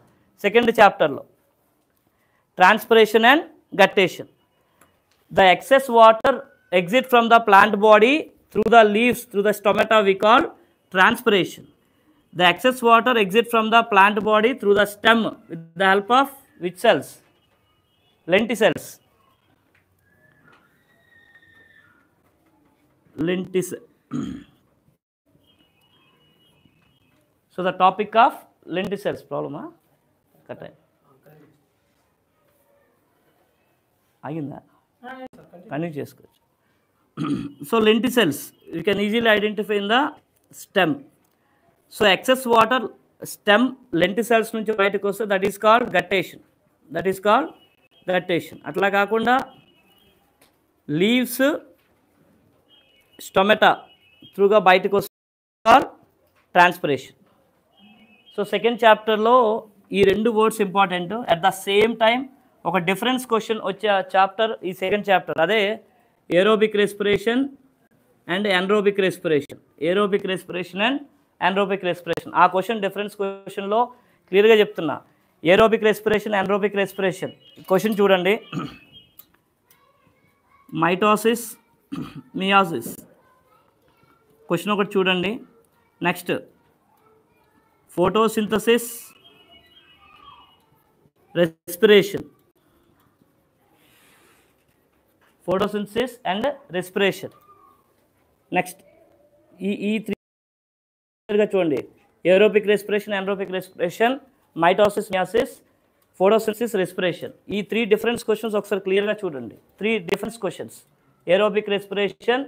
సెకండ్ చాప్టర్లో transpiration and guttation. The excess water exit from the plant body through the leaves through the stomata we call transpiration. The excess water exit from the plant body through the stem with the help of which cells? Lenticels. So the topic of lenticels problem, cut అయిందా? Continue చేసుకోవచ్చు. So lenticels you can easily identify in the stem. So excess water stem lenticels నుంచి బయటకు వస్తే that is called guttation. అట్లా కాకుండా leaves stomata త్రూగా బయటకు వస్తే transpiration. So second చాప్టర్లో ఈ 2 words important. At the same time ఒక డిఫరెన్స్ క్వశ్చన్ వచ్చే చాప్టర్ ఈ సెకండ్ చాప్టర్. అదే aerobic respiration and anaerobic respiration. ఆ క్వశ్చన్ డిఫరెన్స్ క్వశ్చన్లో క్లియర్గా చెప్తున్నా. Aerobic respiration, anaerobic respiration. Question చూడండి. Mitosis, meiosis. క్వశ్చన్ ఒకటి చూడండి. Next photosynthesis, respiration. Photosynthesis and respiration. Next ఈ 3గా చూడండి. Aerobic respiration, anaerobic respiration, mitosis, meiosis, photosynthesis, respiration. ఈ 3 డిఫరెన్స్ క్వశ్చన్స్ ఒకసారి క్లియర్గా చూడండి. 3 డిఫరెన్స్ క్వశ్చన్స్. ఏరోబిక్ రెస్పిరేషన్,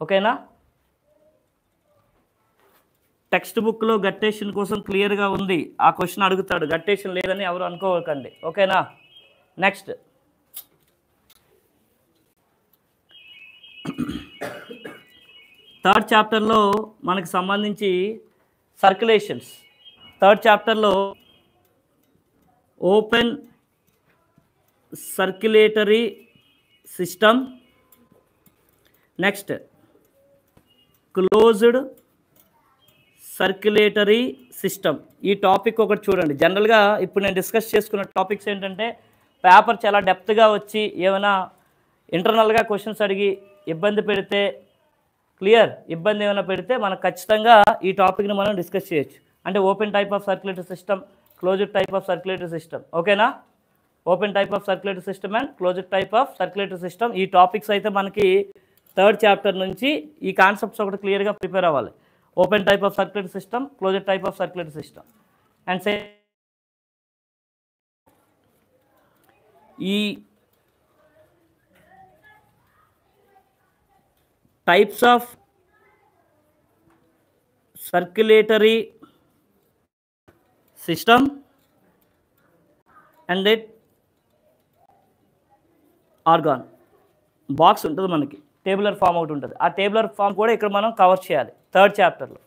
ఓకేనా? టెక్స్ట్ బుక్లో గట్టేషన్ కోసం క్లియర్గా ఉంది. ఆ క్వశ్చన్ అడుగుతాడు. గట్టేషన్ లేదని ఎవరు అనుకోకండి, ఓకేనా? నెక్స్ట్ థర్డ్ చాప్టర్లో మనకు సంబంధించి సర్క్యులేషన్స్. థర్డ్ చాప్టర్లో open circulatory system, next closed circulatory system. ఈ టాపిక్ ఒకటి చూడండి. జనరల్గా ఇప్పుడు నేను డిస్కస్ చేసుకున్న టాపిక్స్ ఏంటంటే పేపర్ చాలా డెప్త్గా వచ్చి ఏమైనా ఇంటర్నల్గా క్వశ్చన్స్ అడిగి ఇబ్బంది ఏమైనా పెడితే మనకు ఖచ్చితంగా ఈ టాపిక్ని మనం డిస్కస్ చేయొచ్చు. అంటే open type of circulatory system, closed type of circulatory system, ఓకేనా? Open type of circulatory system and closed type of circulatory system. ఈ టాపిక్స్ అయితే మనకి థర్డ్ చాప్టర్ నుంచి ఈ కాన్సెప్ట్స్ ఒకటి క్లియర్గా ప్రిపేర్ అవ్వాలి. Open type of circulatory system, closed type of circulatory system. And ఈ types of circulatory system and it organ box ఉంటుంది మనకి. టేబులర్ ఫామ్ ఒకటి ఉంటుంది. ఆ టేబులర్ ఫామ్ కూడా ఇక్కడ మనం కవర్ చేయాలి థర్డ్ చాప్టర్లో.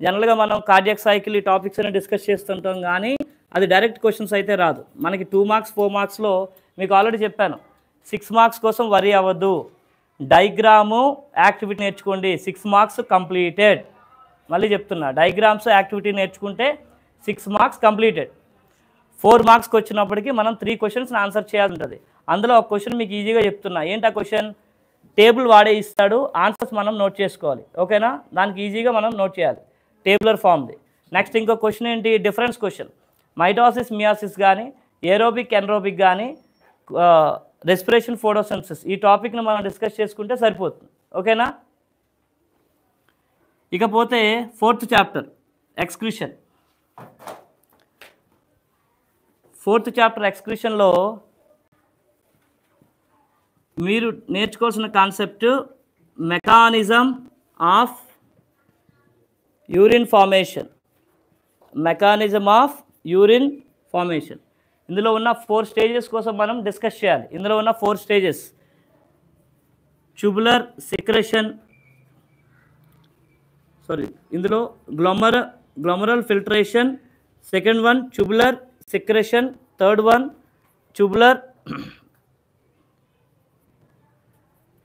జనరల్గా మనం కార్డియాక్ సైకిల్ ఈ టాపిక్స్ అని డిస్కస్ చేస్తుంటాం, కానీ అది డైరెక్ట్ క్వశ్చన్స్ అయితే రాదు. మనకి 2 మార్క్స్ 4 మార్క్స్లో మీకు ఆల్రెడీ చెప్పాను. 6 మార్క్స్ కోసం వరీ అవ్వద్దు. డయాగ్రాము యాక్టివిటీ నేర్చుకోండి, 6 మార్క్స్ కంప్లీటెడ్. మళ్ళీ చెప్తున్నా, డయాగ్రామ్స్ యాక్టివిటీ నేర్చుకుంటే 6 మార్క్స్ కంప్లీటెడ్. 4 మార్క్స్కి వచ్చినప్పటికీ మనం 3 క్వశ్చన్స్ ఆన్సర్ చేయాలి ఉంటుంది. అందులో ఒక క్వశ్చన్ మీకు ఈజీగా చెప్తున్నా. ఏంటి ఆ క్వశ్చన్? టేబుల్ వాడే ఇస్తాడు, ఆన్సర్స్ మనం నోట్ చేసుకోవాలి. ఓకేనా, దానికి ఈజీగా మనం నోట్ చేయాలి టేబులర్ ఫామ్ది. నెక్స్ట్ ఇంకో క్వశ్చన్ ఏంటి, డిఫరెన్స్ క్వశ్చన్. మైటోసిస్ మియాసిస్ కానీ, ఏరోబిక్ ఎన్రోబిక్ కానీ, రెస్పిరేషన్ ఫోటోసింథసిస్, ఈ టాపిక్ని మనం డిస్కస్ చేసుకుంటే సరిపోతుంది. ఓకేనా, ఇకపోతే 4th chapter excretion. 4th chapter ఎక్స్క్రీషన్లో మీరు నేర్చుకోవాల్సిన concept mechanism of urine formation. Mechanism of urine formation. ఇందులో ఉన్న 4 స్టేజెస్ కోసం మనం డిస్కస్ చేయాలి. ఇందులో ఉన్న 4 స్టేజెస్: ట్యూబులర్ సెక్రెషన్, ఇందులో glomerular filtration, second one tubular secretion, third one tubular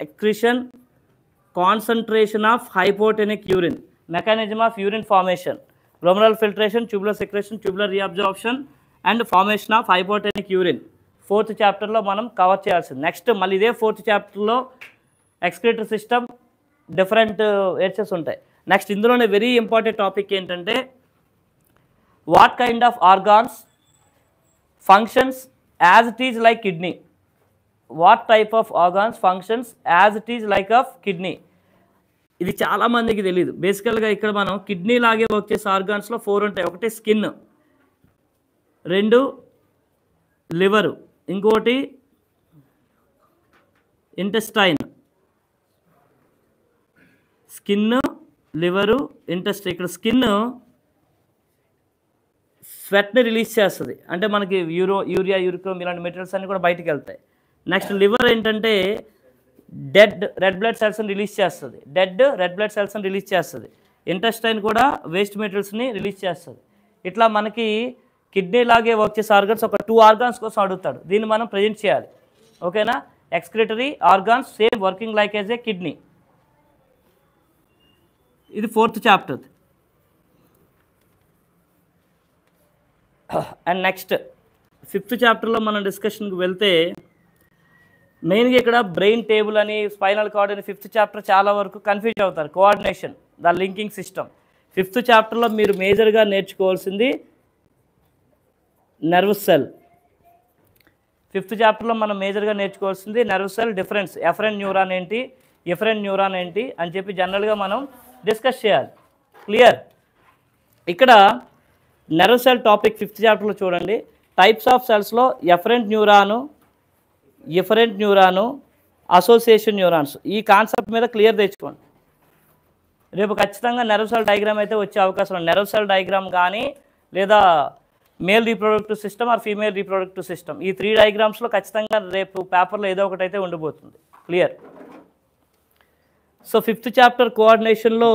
excretion, concentration of hypotonic urine, mechanism of urine formation, glomerular filtration, tubular secretion, tubular reabsorption and formation of hypotonic urine 4th చాప్టర్లో మనం cover చేయాల్సింది. Next మళ్ళీ ఇదే 4th చాప్టర్లో excretory system, different ఎయిర్చెస్ ఉంటాయి. Next ఇందులోనే very important topic ఏంటంటే what kind of organs functions as it is like kidney. What type of organs functions as it is like of kidney. ఇది చాలామందికి తెలియదు. బేసికల్గా ఇక్కడ మనం కిడ్నీ లాగే వర్క్ చేసే ఆర్గాన్స్లో 4 ఉంటాయి. ఒకటి స్కిన్, 2 లివరు, ఇంకోటి ఇంటెస్టైన్. Skin, liver, intestine. ఇక్కడ స్కిన్ స్వెట్ని రిలీజ్ చేస్తుంది, అంటే మనకి యూరియా, యూరిక్రోమ్ ఇలాంటి మెటీరియల్స్ అన్నీ కూడా బయటికి వెళ్తాయి. నెక్స్ట్ లివర్ ఏంటంటే రెడ్ బ్లడ్ సెల్స్ని రిలీజ్ చేస్తుంది, రెడ్ బ్లడ్ సెల్స్ని రిలీజ్ చేస్తుంది. ఇంటెస్టైన్ కూడా వేస్ట్ మెటీరియల్స్ని రిలీజ్ చేస్తుంది. ఇట్లా మనకి కిడ్నీ లాగే వర్క్ చేసే ఆర్గాన్స్ ఒక 2 ఆర్గాన్స్ కోసం అడుగుతాడు. దీన్ని మనం ప్రజెంట్ చేయాలి. ఓకేనా, excretory organs same working like as a kidney. ఇది 4th chapter. And next 5th చాప్టర్లో మనం డిస్కషన్కి వెళ్తే మెయిన్గా ఇక్కడ బ్రెయిన్ టేబుల్ అని, స్పైనల్ కార్డ్ అని 5th చాప్టర్ చాలా వరకు కన్ఫ్యూజ్ అవుతారు. Coordination, the linking system. 5th చాప్టర్లో మీరు మేజర్గా నేర్చుకోవాల్సింది నర్వ్ సెల్. 5th చాప్టర్లో మనం మేజర్గా నేర్చుకోవాల్సింది nerve cell difference, efferent neuron ఏంటి, ఎఫరెంట్ న్యూరాన్ ఏంటి అని చెప్పి జనరల్గా మనం డిస్కస్ చేయాలి. క్లియర్. ఇక్కడ నర్వ్ సెల్ టాపిక్ 5th చాప్టర్లో చూడండి. టైప్స్ ఆఫ్ సెల్స్లో ఎఫరెంట్ న్యూరాను, అసోసియేషన్ న్యూరాన్స్, ఈ కాన్సెప్ట్ మీద క్లియర్ తెచ్చుకోండి. రేపు ఖచ్చితంగా నర్వ్ సెల్ డయాగ్రామ్ అయితే వచ్చే అవకాశం ఉంది. నర్వ్ సెల్ డయాగ్రామ్ కానీ, లేదా male reproductive system or female reproductive system, ఈ 3 డయాగ్రామ్స్లో ఖచ్చితంగా రేపు పేపర్లో ఏదో ఒకటి అయితే ఉండిపోతుంది. క్లియర్. సో 5th చాప్టర్ కోఆర్డినేషన్లో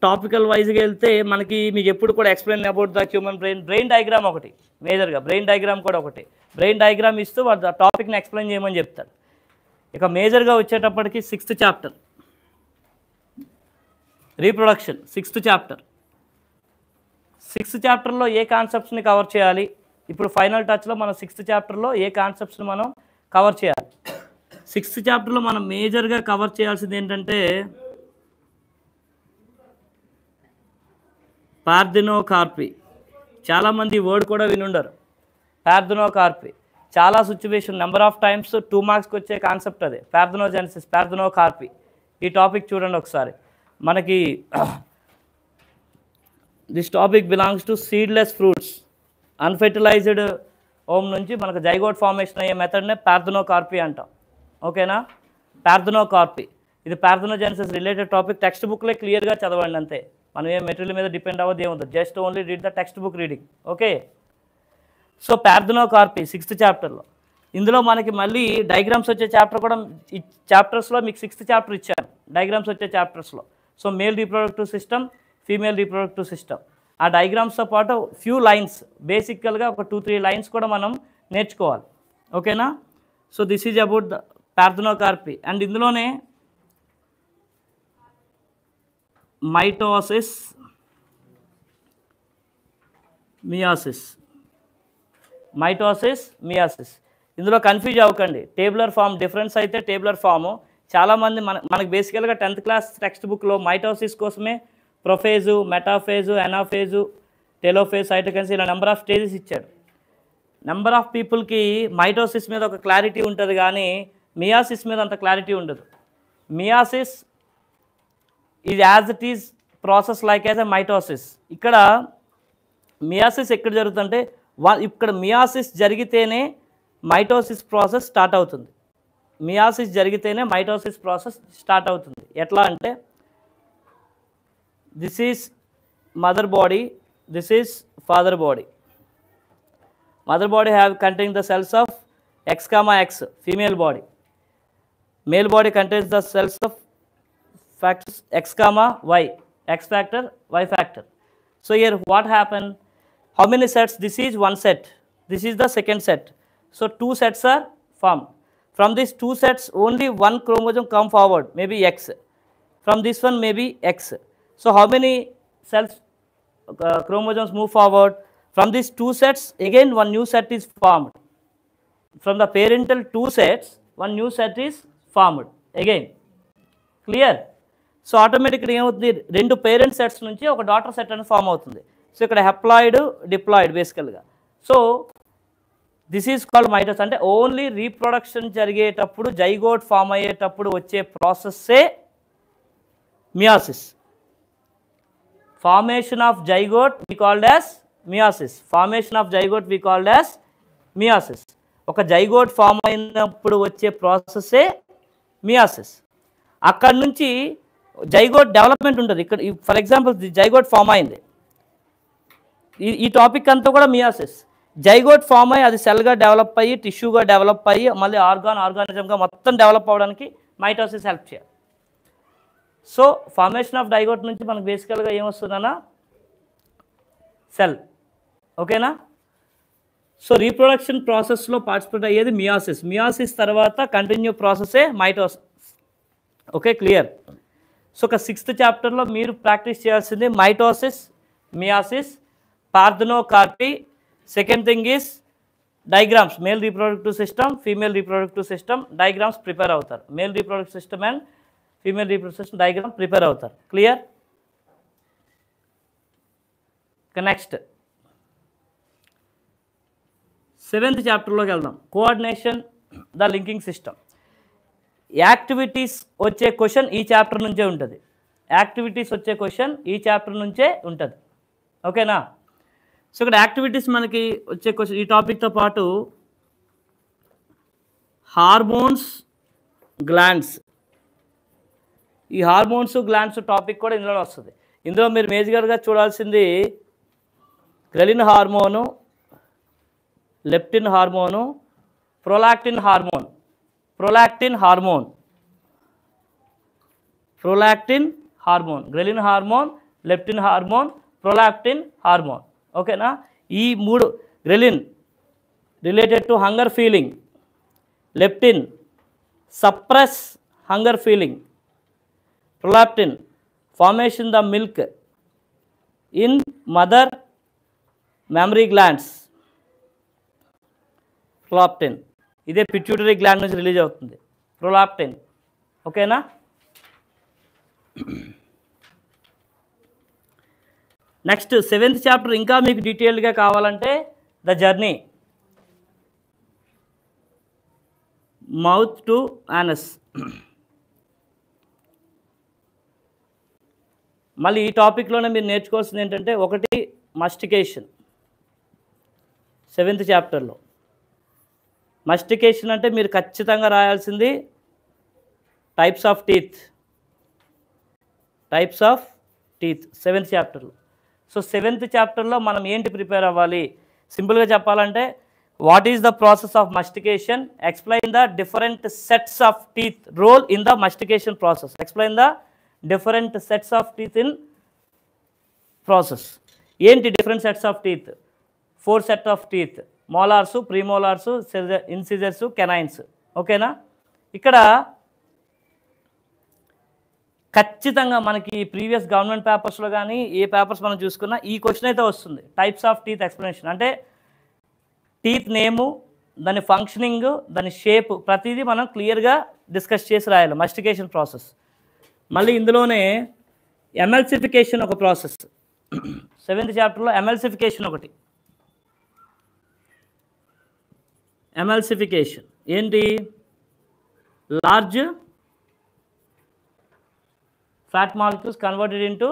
టాపికల్ వైజ్గా వెళ్తే మనకి మీకు ఎప్పుడు కూడా explain about the human brain diagram ఒకటి మేజర్గా, బ్రెయిన్ డయాగ్రామ్ కూడా ఒకటి. బ్రెయిన్ డయాగ్రామ్ ఇస్తూ వాడు టాపిక్ని ఎక్స్ప్లెయిన్ చేయమని చెప్తాడు. ఇక మేజర్గా వచ్చేటప్పటికి 6th chapter reproduction. 6th chapter 6th చాప్టర్లో ఏ కాన్సెప్ట్స్ని కవర్ చేయాలి? ఇప్పుడు ఫైనల్ టచ్లో మనం 6th చాప్టర్లో ఏ కాన్సెప్ట్స్ని మనం కవర్ చేయాలి? 6th చాప్టర్లో మనం మేజర్గా కవర్ చేయాల్సింది ఏంటంటే పార్థెనోకార్పీ. చాలామంది వర్డ్ కూడా వినుండరు. పార్థెనోకార్పీ చాలా సిచ్యువేషన్, నెంబర్ ఆఫ్ టైమ్స్ 2 మార్క్స్కి వచ్చే కాన్సెప్ట్ అదే. పార్థెనోజెనసిస్, పార్థెనోకార్పీ. ఈ టాపిక్ చూడండి ఒకసారి. మనకి this topic belongs to seedless fruits. Unfertilised ohm నుంచి మనకు జైగోట్ ఫార్మేషన్ అయ్యే మెథడ్నే పార్థెనోకార్పీ అంటాం. ఓకేనా, పార్థెనోకార్పీ. ఇది పార్థెనోజెనసిస్ రిలేటెడ్ టాపిక్. టెక్స్ట్ బుక్లే క్లియర్గా చదవండి అంతే. మనం ఏ మెటీరియల్ మీద డిపెండ్ అవ్వదు, ఏముంటుంది. Just only read the text book reading. Okay. So parthenocarpy 6th చాప్టర్లో. ఇందులో మనకి మళ్ళీ డయాగ్రామ్స్ వచ్చే చాప్టర్ కూడా ఈ చాప్టర్స్లో మీకు 6th చాప్టర్ ఇచ్చాను, డయాగ్రామ్స్ వచ్చే చాప్టర్స్లో. So male reproductive system, female reproductive system, ఆ డయాగ్రామ్స్తో పాటు ఫ్యూ లైన్స్, బేసికల్గా ఒక 2-3 లైన్స్ కూడా మనం నేర్చుకోవాలి. ఓకేనా. So this is about the parthenocarpy. And ఇందులోనే మైటోసిస్, మియాసిస్, ఇందులో కన్ఫ్యూజ్ అవ్వకండి. టేబులర్ ఫామ్ డిఫరెన్స్ అయితే టేబులర్ ఫాము, చాలామంది మనకి బేసికల్గా 10th క్లాస్ టెక్స్ట్ బుక్లో మైటోసిస్ కోసమే prophase, metaphase, anaphase, telophase, cytokinesis ఇలా నెంబర్ ఆఫ్ స్టేజెస్ ఇచ్చాడు. నెంబర్ ఆఫ్ పీపుల్కి మైటోసిస్ మీద ఒక క్లారిటీ ఉంటుంది కానీ మియాసిస్ మీద అంత క్లారిటీ ఉండదు. Meiosis is as it is process like as a mitosis. ఇక్కడ మియాసిస్ ఎక్కడ జరుగుతుందంటే ఇక్కడ మియాసిస్ జరిగితేనే మైటోసిస్ ప్రాసెస్ స్టార్ట్ అవుతుంది. మియాసిస్ జరిగితేనే మైటోసిస్ ప్రాసెస్ స్టార్ట్ అవుతుంది. ఎట్లా అంటే this is mother body, this is father body. Mother body have contain the cells of X, X, female body. Male body contains the cells of factors X, Y, X factor, Y factor. So here what happened? How many sets? This is one set. This is the second set. So two sets are formed. From these two sets, only one chromosome come forward, maybe X. From this one, maybe X. So how many cells, chromosomes move forward? From these two sets, again one new set is formed. From the parental two sets, one new set is formed again. Clear? So automatically ఏమవుతుంది, రెండు parent sets నుంచి ఒక daughter set అనేది form అవుతుంది. So ఇక్కడ haploid, diploid బేసికల్గా. So this is called mitosis. అంటే only reproduction జరిగేటప్పుడు, జైగోట్ ఫామ్ అయ్యేటప్పుడు వచ్చే ప్రాసెస్సే meiosis. Formation of zygote we called as meiosis. Formation of zygote we called as meiosis. ఒక జైగోట్ ఫామ్ అయినప్పుడు వచ్చే ప్రాసెస్సే మియాసిస్. అక్కడ నుంచి జైగోట్ డెవలప్మెంట్ ఉంటుంది. ఇక్కడ ఫర్ ఎగ్జాంపుల్ జైగోట్ ఫామ్ అయింది, ఈ టాపిక్ అంతా కూడా మియాసిస్. జైగోట్ ఫామ్ అయ్యి అది సెల్గా డెవలప్ అయ్యి, టిష్యూగా డెవలప్ అయ్యి, మళ్ళీ ఆర్గానిజంగా మొత్తం డెవలప్ అవ్వడానికి మైటోసిస్ హెల్ప్ చేయాలి. సో ఫార్మేషన్ ఆఫ్ జైగోట్ నుంచి మనకు బేసికల్గా ఏమొస్తుందన్నా సెల్. ఓకేనా? సో రీప్రొడక్షన్ ప్రాసెస్లో పార్టిసిపేట్ అయ్యేది మియాసిస్. మియాసిస్ తర్వాత కంటిన్యూ ప్రాసెసే మైటోసిస్. Okay, clear? సో ఒక 6th చాప్టర్లో మీరు ప్రాక్టీస్ చేయాల్సింది mitosis, meiosis, parthenocarpy. Second thing is diagrams, male reproductive system, female reproductive system diagrams prepare అవుతారు. Male reproductive system and female reproductive system diagram prepare అవుతారు. Clear? Next 7th చాప్టర్లోకి వెళ్దాం. Coordination, the linking system. Activities వచ్చే question ఈ chapter నుంచే ఉంటుంది. Activities వచ్చే question ఈ చాప్టర్ నుంచే ఉంటుంది. ఓకేనా? సో ఇక్కడ యాక్టివిటీస్ మనకి వచ్చే క్వశ్చన్ ఈ టాపిక్తో పాటు హార్మోన్స్, గ్లాండ్స్. ఈ హార్మోన్స్, గ్లాండ్స్ టాపిక్ కూడా ఇందులో వస్తుంది. ఇందులో మీరు మేజర్గా చూడాల్సింది ghrelin hormone, leptin hormone, prolactin hormone. Prolactin hormone, prolactin hormone, ghrelin hormone, leptin hormone, prolactin hormone. ఓకేనా? ఈ మూడు, ghrelin related to hunger feeling, leptin suppress hunger feeling, prolactin formation the milk in mother memory glands. Prolactin ఇదే pituitary gland నుంచి release అవుతుంది, prolactin. ఓకేనా? Next 7th chapter ఇంకా మీకు డీటెయిల్డ్గా కావాలంటే the journey, mouth to anus. మళ్ళీ ఈ టాపిక్లోనే మీరు నేర్చుకోవాల్సింది ఏంటంటే, ఒకటి మస్టికేషన్ 7th చాప్టర్లో. మస్టికేషన్ అంటే మీరు ఖచ్చితంగా రాయాల్సింది types of teeth. Types of teeth 7th చాప్టర్లో. సో 7th చాప్టర్లో మనం ఏంటి ప్రిపేర్ అవ్వాలి? సింపుల్గా చెప్పాలంటే, what is the process of mastication, explain the different sets of teeth role in the mastication process, explain the different sets of teeth in process. ఏంటి different sets of teeth? 4 set of teeth, molars, premolars, incisors, canines. ఓకేనా? ఇక్కడ ఖచ్చితంగా మనకి previous government పేపర్స్లో కానీ ఏ papers మనం చూసుకున్నా ఈ క్వశ్చన్ అయితే వస్తుంది. టైప్స్ ఆఫ్ టీత్ ఎక్స్ప్లెనేషన్ అంటే టీత్ నేము, దాని ఫంక్షనింగ్, దాని షేప్, ప్రతిదీ మనం క్లియర్గా డిస్కస్ చేసి రాయాలి, మస్టికేషన్ ప్రాసెస్. మళ్ళీ ఇందులోనే ఎమల్సిఫికేషన్ ఒక ప్రాసెస్. 7th చాప్టర్లో ఎమల్సిఫికేషన్ ఒకటి. ఎమల్సిఫికేషన్ ఏంటి? Large fat molecules converted into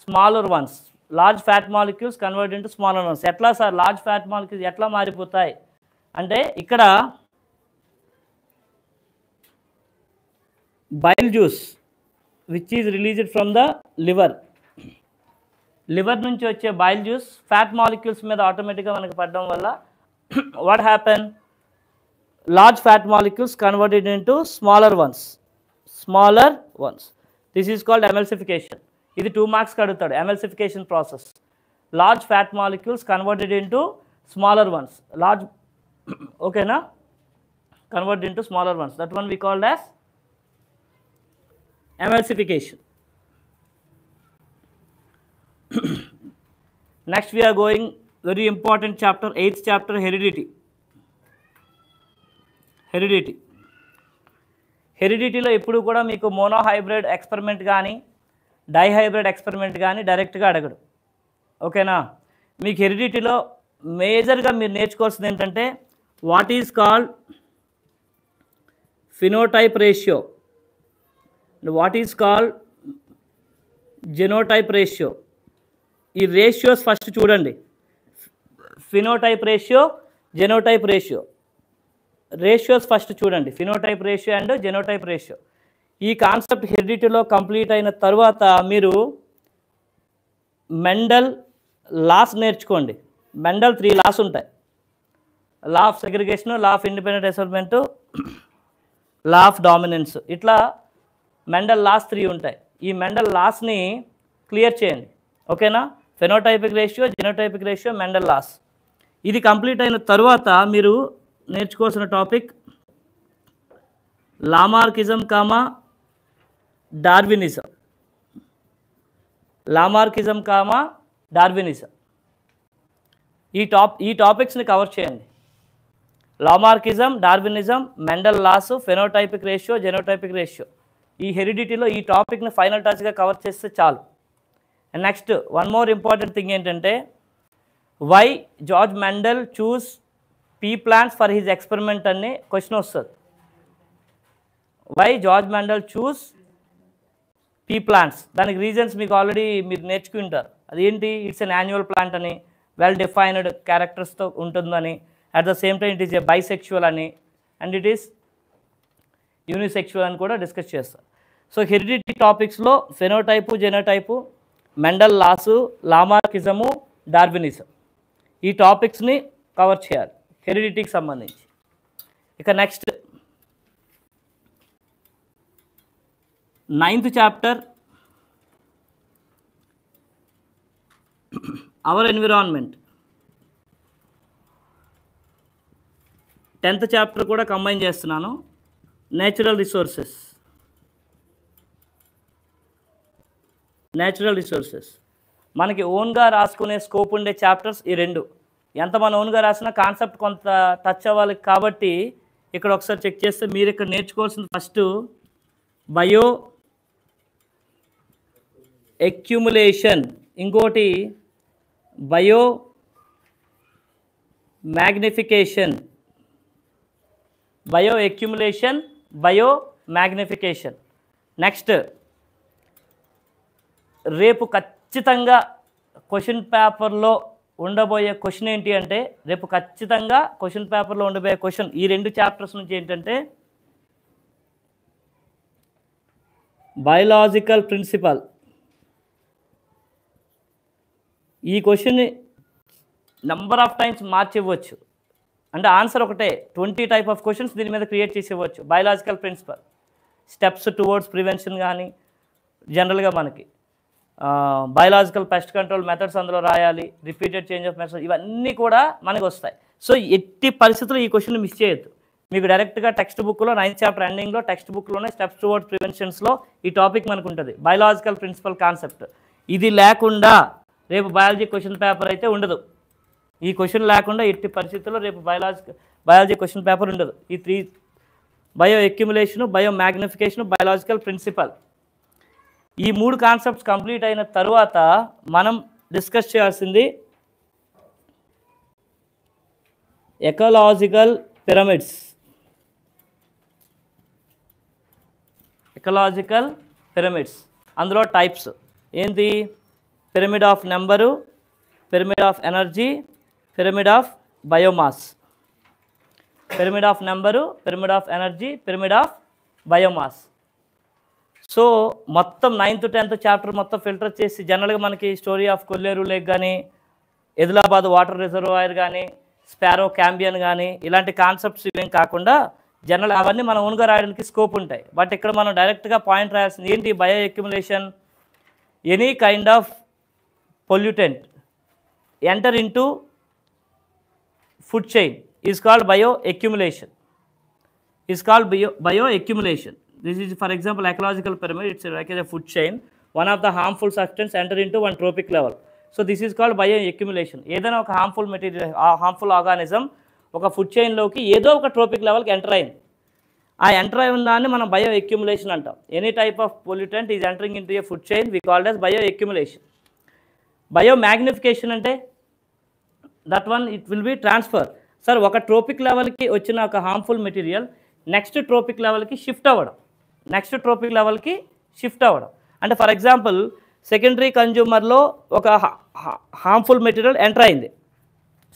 smaller ones. Large fat molecules converted into smaller once. ఎట్లా సార్ లార్జ్ ఫ్యాట్ మాలిక్యూల్స్ ఎట్లా మారిపోతాయి అంటే, ఇక్కడ bile juice which is released from the liver నుంచి వచ్చే బైల్ జ్యూస్ ఫ్యాట్ మాలిక్యూల్స్ మీద ఆటోమేటిక్గా మనకి పడడం వల్ల what happen, large fat molecules converted into smaller ones. This is called emulsification. ఇది 2 మార్క్స్కి అడుగుతాడు. Emulsification process, large fat molecules converted into smaller ones. Large ఓకేనా, converted into smaller ones. That one we called as emulsification. Next we are going very important chapter, 8th chapter, హెరిడిటీలో ఎప్పుడు కూడా మీకు monohybrid experiment కానీ dihybrid experiment కానీ డైరెక్ట్గా అడగడు. ఓకేనా, మీకు హెరిడిటీలో మేజర్గా మీరు నేర్చుకోవాల్సింది ఏంటంటే what is called phenotype ratio, what is called genotype ratio. ఈ రేషియోస్ ఫస్ట్ చూడండి. Phenotype ratio, genotype ratio. Ratios first చూడండి, phenotype ratio and genotype ratio. ఈ కాన్సెప్ట్ హెరిడిటీలో కంప్లీట్ అయిన తర్వాత మీరు మెండల్ లాస్ నేర్చుకోండి. మెండల్ 3 లాస్ ఉంటాయి. Law of segregation, law of independent assessment, law of dominance. ఇట్లా మెండల్ లాస్ 3 ఉంటాయి. ఈ మెండల్ లాస్ని క్లియర్ చేయండి. ఓకేనా, phenotypic ratio, genotypic ratio, Mendel loss. ఇది కంప్లీట్ అయిన తర్వాత మీరు నేర్చుకోవాల్సిన topic Lamarckism comma Darwinism. Lamarckism comma Darwinism. ఈ టాపిక్స్ని కవర్ చేయండి. Lamarckism, Darwinism, Mendel laws, phenotypic ratio, genotypic ratio. ఈ హెరిడిటీలో ఈ టాపిక్ని ఫైనల్ టచ్గా కవర్ చేస్తే చాలు. And next one more important thing ఏంటంటే, why George Mendel choose pea plants for his experiment అనే క్వశ్చన్ వస్తుంది. Why George Mendel choose pea plants, దానికి రీజన్స్ మీకు ఆల్రెడీ మీరు నేర్చుకుంటారు. అదేంటి, ఇట్స్ ఎన్ యాన్యువల్ ప్లాంట్ అని, వెల్ డిఫైన్డ్ క్యారెక్టర్స్తో ఉంటుందని, at the same time it is a bisexual అని, అండ్ ఇట్ ఈస్ యూనిసెక్షువల్ అని కూడా డిస్కస్ చేస్తారు. సో హెరిడిటీ టాపిక్స్లో phenotype, genotype, Mendel laws, Lamarckism, Darwinism, ఈ టాపిక్స్ని కవర్ చేయాలి హెరిడిటీకి సంబంధించి. ఇక next 9th chapter, our environment. 10th chapter కూడా కంబైన్ చేస్తున్నాను. Natural resources. మనకి ఓన్గా రాసుకునే స్కోప్ ఉండే చాప్టర్స్ ఈ 2. ఎంత మనం ఓన్గా రాసినా కాన్సెప్ట్ కొంత టచ్ అవ్వాలి కాబట్టి ఇక్కడ ఒకసారి చెక్ చేస్తే మీరు ఇక్కడ నేర్చుకోవాల్సింది ఫస్ట్ బయో అక్యుములేషన్, ఇంకోటి bio magnification. Bio accumulation, bio magnification. Next రేపు ఖచ్చితంగా క్వశ్చన్ పేపర్లో ఉండబోయే క్వశ్చన్ ఏంటి అంటే, రేపు ఖచ్చితంగా క్వశ్చన్ పేపర్లో ఉండబోయే క్వశ్చన్ ఈ 2 చాప్టర్స్ నుంచి ఏంటంటే బయలాజికల్ ప్రిన్సిపల్. ఈ క్వశ్చన్ని నెంబర్ ఆఫ్ టైమ్స్ మార్చివ్వచ్చు, అంటే ఆన్సర్ ఒకటే, 20 టైప్ ఆఫ్ క్వశ్చన్స్ దీని మీద క్రియేట్ చేసి ఇవ్వచ్చు. Biological principle, steps towards prevention కానీ, జనరల్గా మనకి బయలాజికల్ పెస్ట్ కంట్రోల్ మెథడ్స్ అందులో రాయాలి, రిపీటెడ్ చేంజ్ ఆఫ్ మెథడ్స్, ఇవన్నీ కూడా మనకు వస్తాయి. సో ఎట్టి పరిస్థితుల్లో ఈ క్వశ్చన్ మిస్ చేయొద్దు. మీకు డైరెక్ట్గా టెక్స్ట్ బుక్లో 9th చాప్టర్ ఎండింగ్లో టెక్స్ట్ బుక్లోనే స్టెప్స్ టువర్డ్స్ ప్రివెన్షన్స్లో ఈ టాపిక్ మనకు ఉంటుంది, బయలాజికల్ ప్రిన్సిపల్ కాన్సెప్ట్. ఇది లేకుండా రేపు బయాలజీ క్వశ్చన్ పేపర్ అయితే ఉండదు. ఈ క్వశ్చన్ లేకుండా ఎట్టి పరిస్థితుల్లో రేపు బయాలజీ క్వశ్చన్ పేపర్ ఉండదు. ఈ 3 బయో అక్యుములేషను, బయో మ్యాగ్నిఫికేషను, బయలాజికల్ ప్రిన్సిపల్. ఈ 3 కాన్సెప్ట్స్ కంప్లీట్ అయిన తర్వాత మనం డిస్కస్ చేయాల్సింది ఎకలాజికల్ పిరమిడ్స్. ఎకలాజికల్ పిరమిడ్స్ అందులో టైప్స్ ఏంటి? Pyramid of number, pyramid of energy, pyramid of biomass. Pyramid of number, pyramid of energy, pyramid of biomass. So మొత్తం 9th 10th chapter మొత్తం filter చేసి జనరల్గా మనకి స్టోరీ ఆఫ్ కొల్లేరు లేక్ కానీ, Edilabad water reservoir కానీ, sparrow క్యాంబియన్ కానీ ఇలాంటి కాన్సెప్ట్స్ ఇవేం కాకుండా జనరల్ అవన్నీ మనం ఓన్గా రాయడానికి స్కోప్ ఉంటాయి. బట్ ఇక్కడ మనం డైరెక్ట్గా పాయింట్ రాయాల్సింది ఏంటి? Bio accumulation. Any kind of pollutant enter into food chain is called bio accumulation. Is called bio accumulation. This is for example ecological pyramid. It's like a food chain. One of the harmful substance enter into one trophic level. So this is called bioaccumulation. ఏదైనా ఒక harmful material, harmful organism ఒక food చైన్లోకి ఏదో ఒక trophic లెవెల్కి enter అయింది. ఆ enter అయిన దాన్ని మనం బయో అక్యుములేషన్ అంటాం. Any type of pollutant is entering in to a food chain, we called as bio accumulation. Bio magnification అంటే that one it will be transfer. Sir ఒక ట్రోపిక్ లెవెల్కి వచ్చిన ఒక హార్మ్ఫుల్ మెటీరియల్ నెక్స్ట్ ట్రోపిక్ లెవెల్కి shift అవ్వడం. Next trophic లెవెల్కి shift అవ్వడం అంటే ఫర్ ఎగ్జాంపుల్ సెకండరీ కన్జ్యూమర్లో ఒక హార్మ్ఫుల్ మెటీరియల్ ఎంటర్ అయింది.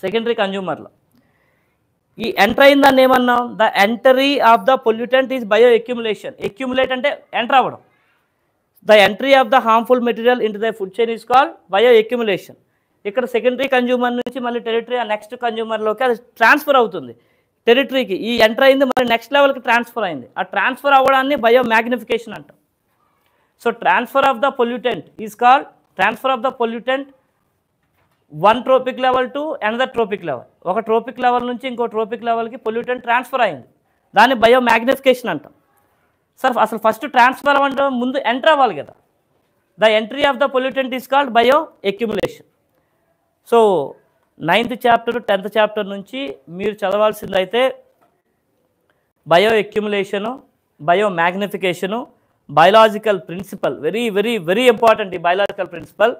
సెకండరీ కన్జ్యూమర్లో ఈ ఎంటర్ అయిన దాన్ని ఏమన్నాం? The entry of the pollutant is bio accumulation. Accumulate అంటే ఎంటర్ అవ్వడం. The entry of the harmful material in to the food chain is called bio accumulation. ఇక్కడ సెకండరీ కన్జ్యూమర్ నుంచి మళ్ళీ టెరిటరీ ఆ నెక్స్ట్ కన్జ్యూమర్లోకి అది ట్రాన్స్ఫర్ అవుతుంది. టెరిటరీకి ఈ ఎంటర్ అయింది, మరి నెక్స్ట్ లెవెల్కి ట్రాన్స్ఫర్ అయింది. ఆ ట్రాన్స్ఫర్ అవ్వడాన్ని బయో మ్యాగ్నిఫికేషన్ అంటాం. So transfer of the pollutant is called transfer of the pollutant one trophic level to another trophic level. ఒక ట్రోపిక్ లెవెల్ నుంచి ఇంకో ట్రోపిక్ లెవెల్కి పొల్యూటెంట్ ట్రాన్స్ఫర్ అయింది. దాన్ని బయో మ్యాగ్నిఫికేషన్ అంటాం. సార్ అసలు ఫస్ట్ ట్రాన్స్ఫర్ అవ్వంటే ముందు ఎంటర్ అవ్వాలి కదా. The entry of the pollutant is called bio accumulation. So 9th chapter 10th chapter నుంచి మీరు చదవాల్సిందైతే bio అక్యుములేషను, bio మ్యాగ్నిఫికేషను, biological principal. Very very very important ఈ biological principle.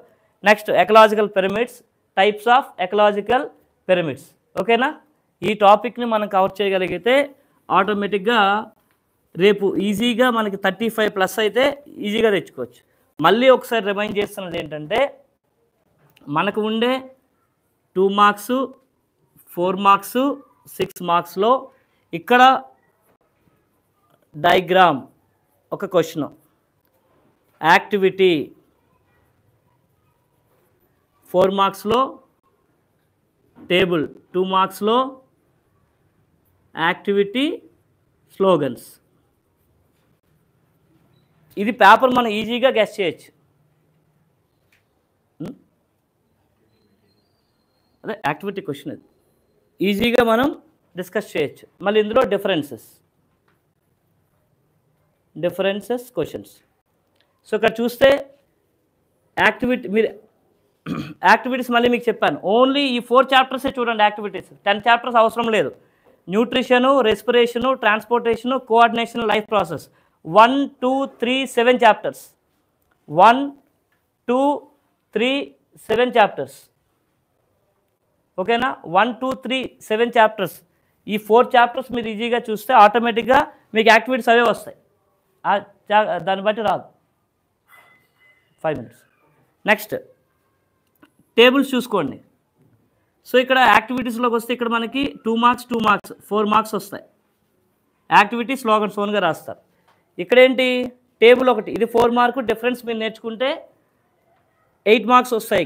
Next ecological pyramids, types of ecological pyramids. ఓకేనా? ఈ టాపిక్ని మనం cover చేయగలిగితే ఆటోమేటిక్గా రేపు ఈజీగా మనకి 35+ అయితే ఈజీగా తెచ్చుకోవచ్చు. మళ్ళీ ఒకసారి రిమైండ్ చేస్తున్నది ఏంటంటే మనకు ఉండే 2 మార్క్స్, 4 మార్క్స్, 6 మార్క్స్లో ఇక్కడ డయాగ్రామ్ ఒక క్వశ్చన్, యాక్టివిటీ 4 మార్క్స్లో టేబుల్, 2 మార్క్స్లో యాక్టివిటీ స్లోగన్స్. ఇది పేపర్ మనం ఈజీగా గెస్ చేయొచ్చు. అదే యాక్టివిటీ క్వశ్చన్, అది ఈజీగా మనం డిస్కస్ చేయొచ్చు. మళ్ళీ ఇందులో డిఫరెన్సెస్ క్వశ్చన్స్. సో ఇక్కడ చూస్తే యాక్టివిటీస్ మళ్ళీ మీకు చెప్పాను, ఓన్లీ ఈ 4 చాప్టర్సే చూడండి. యాక్టివిటీస్ 10 చాప్టర్స్ అవసరం లేదు. Nutrition, respiration, transportation, coordination, life process 1, 2, 3, 7 chapters. 1, 2, 3, 7 chapters. ఓకేనా? 1, 2, 3, 7 చాప్టర్స్. ఈ 4 చాప్టర్స్ మీరు ఈజీగా చూస్తే ఆటోమేటిక్గా మీకు యాక్టివిటీస్ అవే వస్తాయి. దాన్ని బట్టి రాదు. 5 minutes. నెక్స్ట్ టేబుల్స్ చూసుకోండి. సో ఇక్కడ యాక్టివిటీస్లోకి వస్తే ఇక్కడ మనకి 2 మార్క్స్, 2 మార్క్స్, 4 మార్క్స్ వస్తాయి. యాక్టివిటీ స్లోగన్స్ ఓన్గా రాస్తారు. ఇక్కడేంటి టేబుల్ ఒకటి, ఇది 4 మార్కు. డిఫరెన్స్ మీరు నేర్చుకుంటే 8 మార్క్స్ వస్తాయి.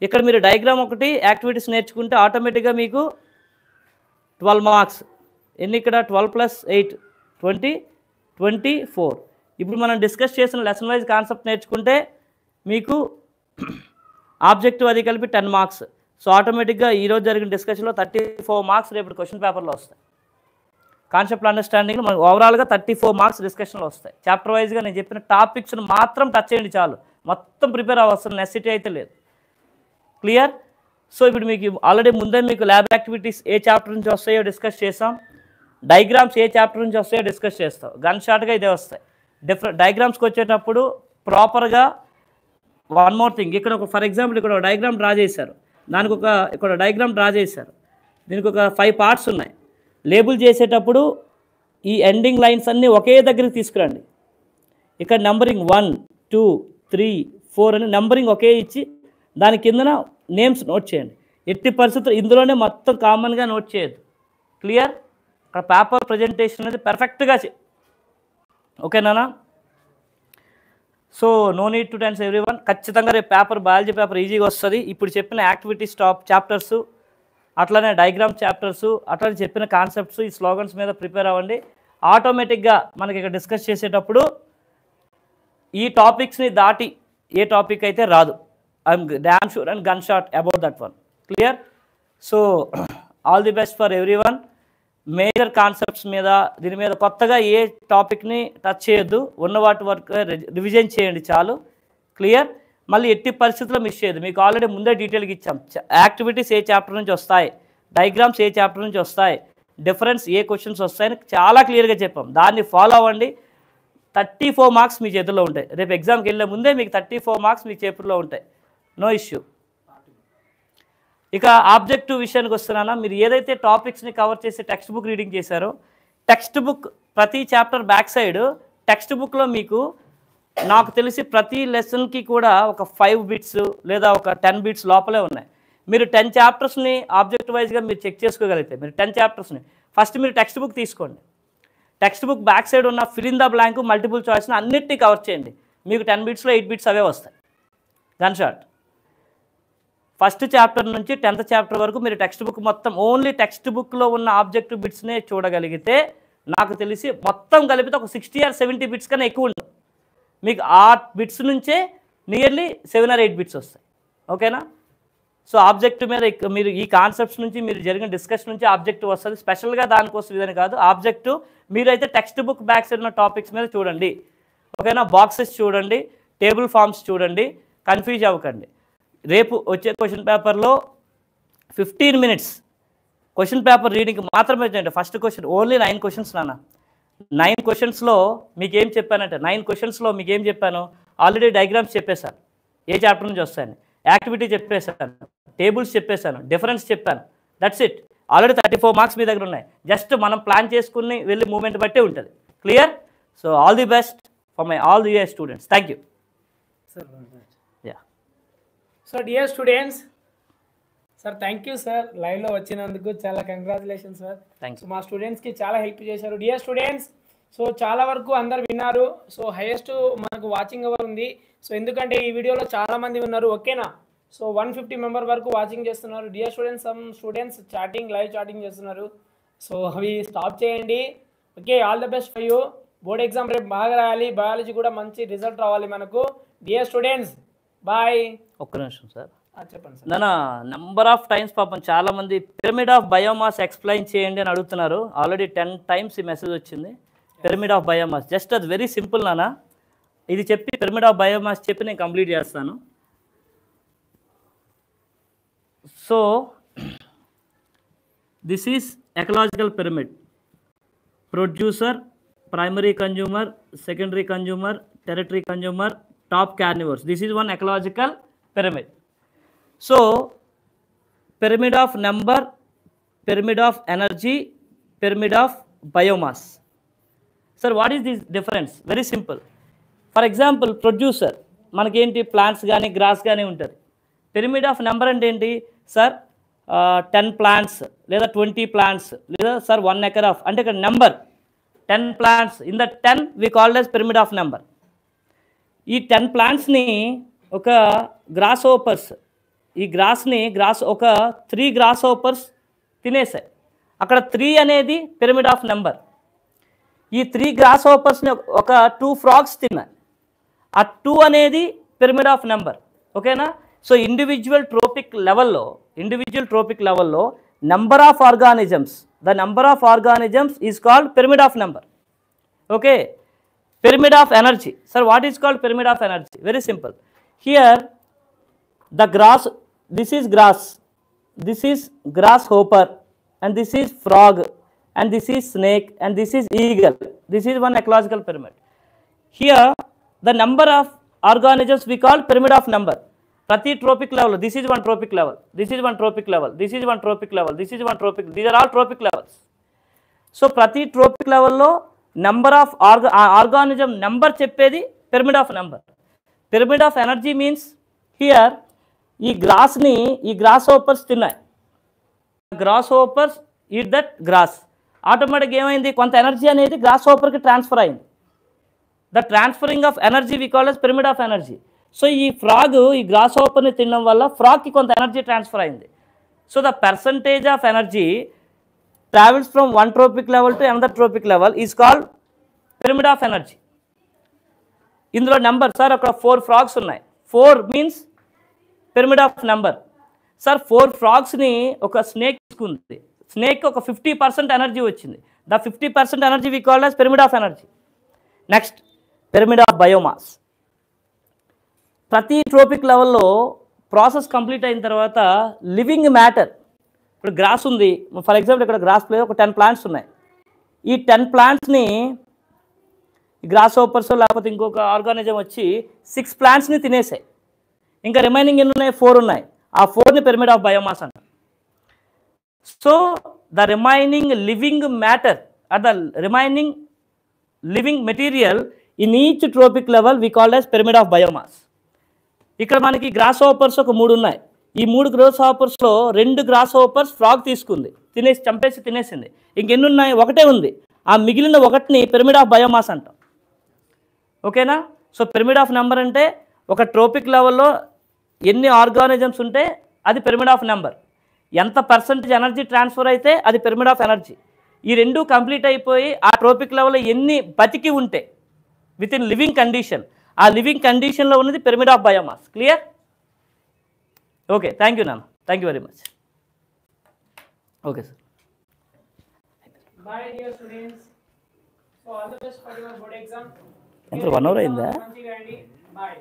ఇక్కడ మీరు డయాగ్రామ్ ఒకటి, యాక్టివిటీస్ నేర్చుకుంటే ఆటోమేటిక్గా మీకు 12 మార్క్స్. ఎన్ని ఇక్కడ 12 + 8 20, 24. ఇప్పుడు మనం డిస్కస్ చేసిన లెసన్ వైజ్ కాన్సెప్ట్ నేర్చుకుంటే మీకు ఆబ్జెక్టివ్ అది కలిపి 10 మార్క్స్. సో ఆటోమేటిక్గా ఈరోజు జరిగిన డిస్కషన్లో 34 మార్క్స్ రేపు క్వశ్చన్ పేపర్లో వస్తాయి. కాన్సెప్ట్ అండర్స్టాండింగ్ మనకు ఓవరాల్గా 34 మార్క్స్ డిస్కషన్లో వస్తాయి. చాప్టర్ వైజ్గా నేను చెప్పిన టాపిక్స్ని మాత్రం టచ్ చేయండి చాలు, మొత్తం ప్రిపేర్ అవ్వస్తుంది, నెసిటీ అయితే లేదు. క్లియర్? సో ఇప్పుడు మీకు ఆల్రెడీ ముందే మీకు ల్యాబ్ యాక్టివిటీస్ ఏ చాప్టర్ నుంచి వస్తాయో డిస్కస్ చేసాం. డయాగ్రామ్స్ ఏ చాప్టర్ నుంచి వస్తాయో డిస్కస్ చేస్తాం. గన్ షార్ట్గా ఇదే వస్తాయి. డిఫరెంట్ డయాగ్రామ్స్కి వచ్చేటప్పుడు ప్రాపర్గా వన్ మోర్ థింగ్, ఇక్కడ ఒక ఫర్ ఎగ్జాంపుల్ ఇక్కడ ఒక డయాగ్రామ్ డ్రా చేశారు, దానికి ఒక ఇక్కడ డయాగ్రామ్ డ్రా చేశారు, దీనికి ఒక 5 పార్ట్స్ ఉన్నాయి. లేబుల్ చేసేటప్పుడు ఈ ఎండింగ్ లైన్స్ అన్నీ ఒకే దగ్గరికి తీసుకురండి. ఇక్కడ నెంబరింగ్ 1 2 3 4 అని నెంబరింగ్ ఒకే ఇచ్చి దాని కిందన నేమ్స్ నోట్ చేయండి. ఎట్టి పరిస్థితులు ఇందులోనే మొత్తం కామన్గా నోట్ చేయొద్దు. క్లియర్? అక్కడ పేపర్ ప్రజెంటేషన్ అనేది పర్ఫెక్ట్గా ఓకేనా? So no need to tense everyone. ఖచ్చితంగా రేపు పేపర్ బయాలజీ పేపర్ ఈజీగా వస్తుంది. ఇప్పుడు చెప్పిన యాక్టివిటీస్ చాప్టర్స్, అట్లనే డయాగ్రామ్ చాప్టర్స్, అట్లనే చెప్పిన కాన్సెప్ట్స్, ఈ స్లోగన్స్ మీద ప్రిపేర్ అవ్వండి. ఆటోమేటిక్గా మనకి ఇక్కడ డిస్కస్ చేసేటప్పుడు ఈ టాపిక్స్ని దాటి ఏ టాపిక్ అయితే రాదు. I'm damn sure and gun shot about that one. Clear? So all the best for everyone. Major concepts మీద దీని మీద కొత్తగా ఏ టాపిక్ని టచ్ చేయొద్దు, ఉన్న వాటి వరకు రివిజన్ చేయండి చాలు. క్లియర్? మళ్ళీ ఎట్టి పరిస్థితుల్లో మిస్ చేయదు. మీకు ఆల్రెడీ ముందే డీటెయిల్గా ఇచ్చాం. యాక్టివిటీస్ ఏ చాప్టర్ నుంచి వస్తాయి, డయాగ్రామ్స్ ఏ చాప్టర్ నుంచి వస్తాయి, డిఫరెన్స్ ఏ క్వశ్చన్స్ వస్తాయని చాలా క్లియర్గా చెప్పాం. దాన్ని ఫాలో అవ్వండి. 34 మార్క్స్ మీ చేతుల్లో ఉంటాయి. రేపు ఎగ్జామ్కి వెళ్ళే ముందే మీకు 34 మార్క్స్ మీ చేతుల్లో ఉంటాయి. No issue. ఇక ఆబ్జెక్టివ్ విషయానికి వస్తున్నానా, మీరు ఏదైతే టాపిక్స్ని కవర్ చేసి టెక్స్ట్ బుక్ రీడింగ్ చేశారో, టెక్స్ట్ బుక్ ప్రతి చాప్టర్ బ్యాక్ సైడ్ టెక్స్ట్ బుక్లో మీకు నాకు తెలిసి ప్రతి లెసన్కి కూడా ఒక 5 బిట్స్ లేదా ఒక 10 బిట్స్ లోపలే ఉన్నాయి. మీరు 10 చాప్టర్స్ని ఆబ్జెక్ట్ వైజ్గా మీరు చెక్ చేసుకోగలిగితే, మీరు 10 చాప్టర్స్ని ఫస్ట్ మీరు టెక్స్ట్ బుక్ తీసుకోండి. టెక్స్ట్ బుక్ బ్యాక్ సైడ్ ఉన్న fill in the blank multiple చాయిస్ని అన్నిటినీ కవర్ చేయండి. మీకు 10 బిట్స్లో 8 బిట్స్ అవే వస్తాయి. Gun shot. ఫస్ట్ చాప్టర్ నుంచి 10th చాప్టర్ వరకు మీరు టెక్స్ట్ బుక్ మొత్తం ఓన్లీ టెక్స్ట్ బుక్లో ఉన్న ఆబ్జెక్టివ్ బిట్స్నే చూడగలిగితే నాకు తెలిసి మొత్తం కలిపితే ఒక 60 or 70 బిట్స్ కన్నా ఎక్కువ ఉండదు. మీకు ఆ బిట్స్ నుంచే నియర్లీ 7 or 8 బిట్స్ వస్తాయి. ఓకేనా? సో ఆబ్జెక్టివ్ మీద మీరు ఈ కాన్సెప్ట్స్ నుంచి మీరు జరిగిన డిస్కషన్ నుంచి ఆబ్జెక్టివ్ వస్తుంది. స్పెషల్గా దానికోసం ఇదని కాదు, ఆబ్జెక్టివ్ మీరైతే టెక్స్ట్ బుక్ బ్యాక్ సైడ్ ఉన్న టాపిక్స్ మీద చూడండి. ఓకేనా? బాక్సెస్ చూడండి, టేబుల్ ఫామ్స్ చూడండి, కన్ఫ్యూజ్ అవ్వకండి. రేపు వచ్చే క్వశ్చన్ పేపర్లో 15 minutes క్వశ్చన్ పేపర్ రీడింగ్ మాత్రమే చేయండి. ఫస్ట్ క్వశ్చన్ ఓన్లీ 9 క్వశ్చన్స్ నాన్న. 9 క్వశ్చన్స్లో మీకు ఏం చెప్పానంటే 9 క్వశ్చన్స్లో మీకు ఏం చెప్పాను, ఆల్రెడీ డయాగ్రామ్స్ చెప్పేశాను, ఏ చాప్టర్ నుంచి వస్తాయని, యాక్టివిటీ చెప్పేశాను, టేబుల్స్ చెప్పేశాను, డిఫరెన్స్ చెప్పాను. That's it. ఆల్రెడీ 34 మార్క్స్ మీ దగ్గర ఉన్నాయి. జస్ట్ మనం ప్లాన్ చేసుకుని వెళ్ళి మూమెంట్ బట్టే ఉంటుంది. Clear? So all the best for my all the year students. Thank you. So dear students, sir thank you sir, లైవ్లో వచ్చినందుకు చాలా కంగ్రాచులేషన్ సార్. Thank you. మా స్టూడెంట్స్కి చాలా హెల్ప్ చేశారు. డియర్ స్టూడెంట్స్, సో చాలా వరకు అందరు విన్నారు. సో హైయెస్ట్ మనకు వాచింగ్ అవర్ ఉంది. సో ఎందుకంటే ఈ వీడియోలో చాలామంది ఉన్నారు. ఓకేనా? సో 150 మెంబర్ వరకు వాచింగ్ చేస్తున్నారు. Dear students, some students chatting, live chatting చేస్తున్నారు. సో అవి స్టాప్ చేయండి. Okay, all the best for you. Board exam రేపు బాగా రాయాలి, బయాలజీ కూడా మంచి రిజల్ట్ రావాలి మనకు. Dear students, bye. ఒక్క నిమిషం సార్, చెప్పండి సార్. నాన్న నెంబర్ ఆఫ్ టైమ్స్ పాపం చాలామంది పిరమిడ్ ఆఫ్ బయోమాస్ ఎక్స్ప్లెయిన్ చేయండి అని అడుగుతున్నారు. ఆల్రెడీ 10 times ఈ మెసేజ్ వచ్చింది. పిరమిడ్ ఆఫ్ బయోమాస్ జస్ట్ అది వెరీ సింపుల్ నాన్న. ఇది చెప్పి పిరమిడ్ ఆఫ్ బయోమాస్ చెప్పి నేను కంప్లీట్ చేస్తాను. So this is ecological pyramid. Producer, primary consumer, secondary consumer, territory consumer, top carnivores. This is one ecological pyramid. So pyramid of number, pyramid of energy, pyramid of biomass. Sir, what is this difference? Very simple. For example, producer మనకేంటి plants కానీ gross కానీ ఉంటుంది. Pyramid of number అంటే ఏంటి sir? 10 plants లేదా 20 plants లేదా sir 1 acre of అంటే ఇక్కడ number 10 plants. In the 10 we called as pyramid of number. ఈ 10 ప్లాంట్స్ని ఒక గ్రాస్ ఓపర్స్, ఈ గ్రాస్ ఒక 3 గ్రాస్ ఓపర్స్ తినేసాయి. అక్కడ 3 అనేది పిరమిడ్ ఆఫ్ నెంబర్. ఈ 3 గ్రాస్ ఓపర్స్ని ఒక 2 frogs తిన్నాయి. ఆ 2 అనేది పిరమిడ్ ఆఫ్ నెంబర్. ఓకేనా? సో ఇండివిజువల్ ట్రోపిక్ లెవెల్లో number of organisms, the number of organisms is called pyramid of number. Okay. Pyramid of energy. Sir, what is called pyramid of energy? Very simple. Here the grass, this is grass, this is grasshopper, and this is frog, and this is snake, and this is eagle. This is one ecological pyramid. Here the number of organisms we call pyramid of number. Prati tropic level, this is one tropic level, this is one tropic level, this is one tropic level, this is one tropic, these are all tropic levels. So prati tropic level lo number of organism number cheppedi pyramid of number. Pyramid of energy means here ఈ గ్రాస్ని ఈ grasshoppers తిన్నాయి, grasshoppers eat that grass, ఆటోమేటిక్గా ఏమైంది, కొంత energy అనేది గ్రాస్ హోపర్కి ట్రాన్స్ఫర్ అయింది. The transferring of energy we call as pyramid of energy. So ఈ ఫ్రాగ్ ఈ గ్రాస్ హోపర్ని తినడం వల్ల ఫ్రాగ్కి కొంత ఎనర్జీ ట్రాన్స్ఫర్ అయింది. So the percentage of energy travels from one trophic level to another trophic level is called pyramid of energy. ఇందులో నెంబర్ సార్ అక్కడ 4 ఫ్రాగ్స్ ఉన్నాయి, 4 means pyramid of number. Sir 4 ఫ్రాగ్స్ని ఒక స్నేక్ తీసుకుంది, స్నేక్ ఒక 50% energy వచ్చింది. The 50% energy we called as pyramid of energy. Next pyramid of biomass. ప్రతి trophic లెవెల్లో ప్రాసెస్ కంప్లీట్ అయిన తర్వాత లివింగ్ మ్యాటర్, ఇప్పుడు గ్రాస్ ఉంది ఫర్ ఎగ్జాంపుల్, ఇక్కడ గ్రాస్ ప్లే ఒక 10 ప్లాంట్స్ ఉన్నాయి. ఈ 10 ప్లాంట్స్ని గ్రాస్ హోపర్స్ లేకపోతే ఇంకొక ఆర్గానిజం వచ్చి 6 ప్లాంట్స్ని తినేసాయి, ఇంకా రిమైనింగ్ ఎన్ని ఉన్నాయి, 4 ఉన్నాయి. ఆ 4ని పిరమిడ్ ఆఫ్ బయోమాస్ అంటారు. So the remaining living matter or the remaining living material in each trophic level we called as pyramid of biomass. ఇక్కడ మనకి గ్రాస్ హోపర్స్ ఒక 3 ఉన్నాయి. ఈ 3 గ్రాస్ హోపర్స్లో 2 గ్రాస్ హోపర్స్ ఫ్రాగ్ తీసుకుంది, చంపేసి తినేసింది. ఇంకెన్ని ఉన్నాయి, ఒకటే ఉంది. ఆ మిగిలిన ఒకటిని పిరమిడ్ ఆఫ్ బయోమాస్ అంటాం. ఓకేనా? సో పిరమిడ్ ఆఫ్ నెంబర్ అంటే ఒక ట్రోపిక్ లెవెల్లో ఎన్ని ఆర్గానిజమ్స్ ఉంటే అది పిరమిడ్ ఆఫ్ నెంబర్, ఎంత పర్సెంటేజ్ ఎనర్జీ ట్రాన్స్ఫర్ అయితే అది పిరమిడ్ ఆఫ్ ఎనర్జీ. ఈ రెండు కంప్లీట్ అయిపోయి ఆ ట్రోపిక్ లెవెల్లో ఎన్ని బతికి ఉంటే విత్ ఇన్ లివింగ్ కండిషన్, ఆ లివింగ్ కండిషన్లో ఉన్నది pyramid of biomass. Clear? Okay, thank you నాన్న, thank you very much. Okay sir. Bye dear students. So all the best for your board exam. ఎంత 1 hour అయిందా? Bye.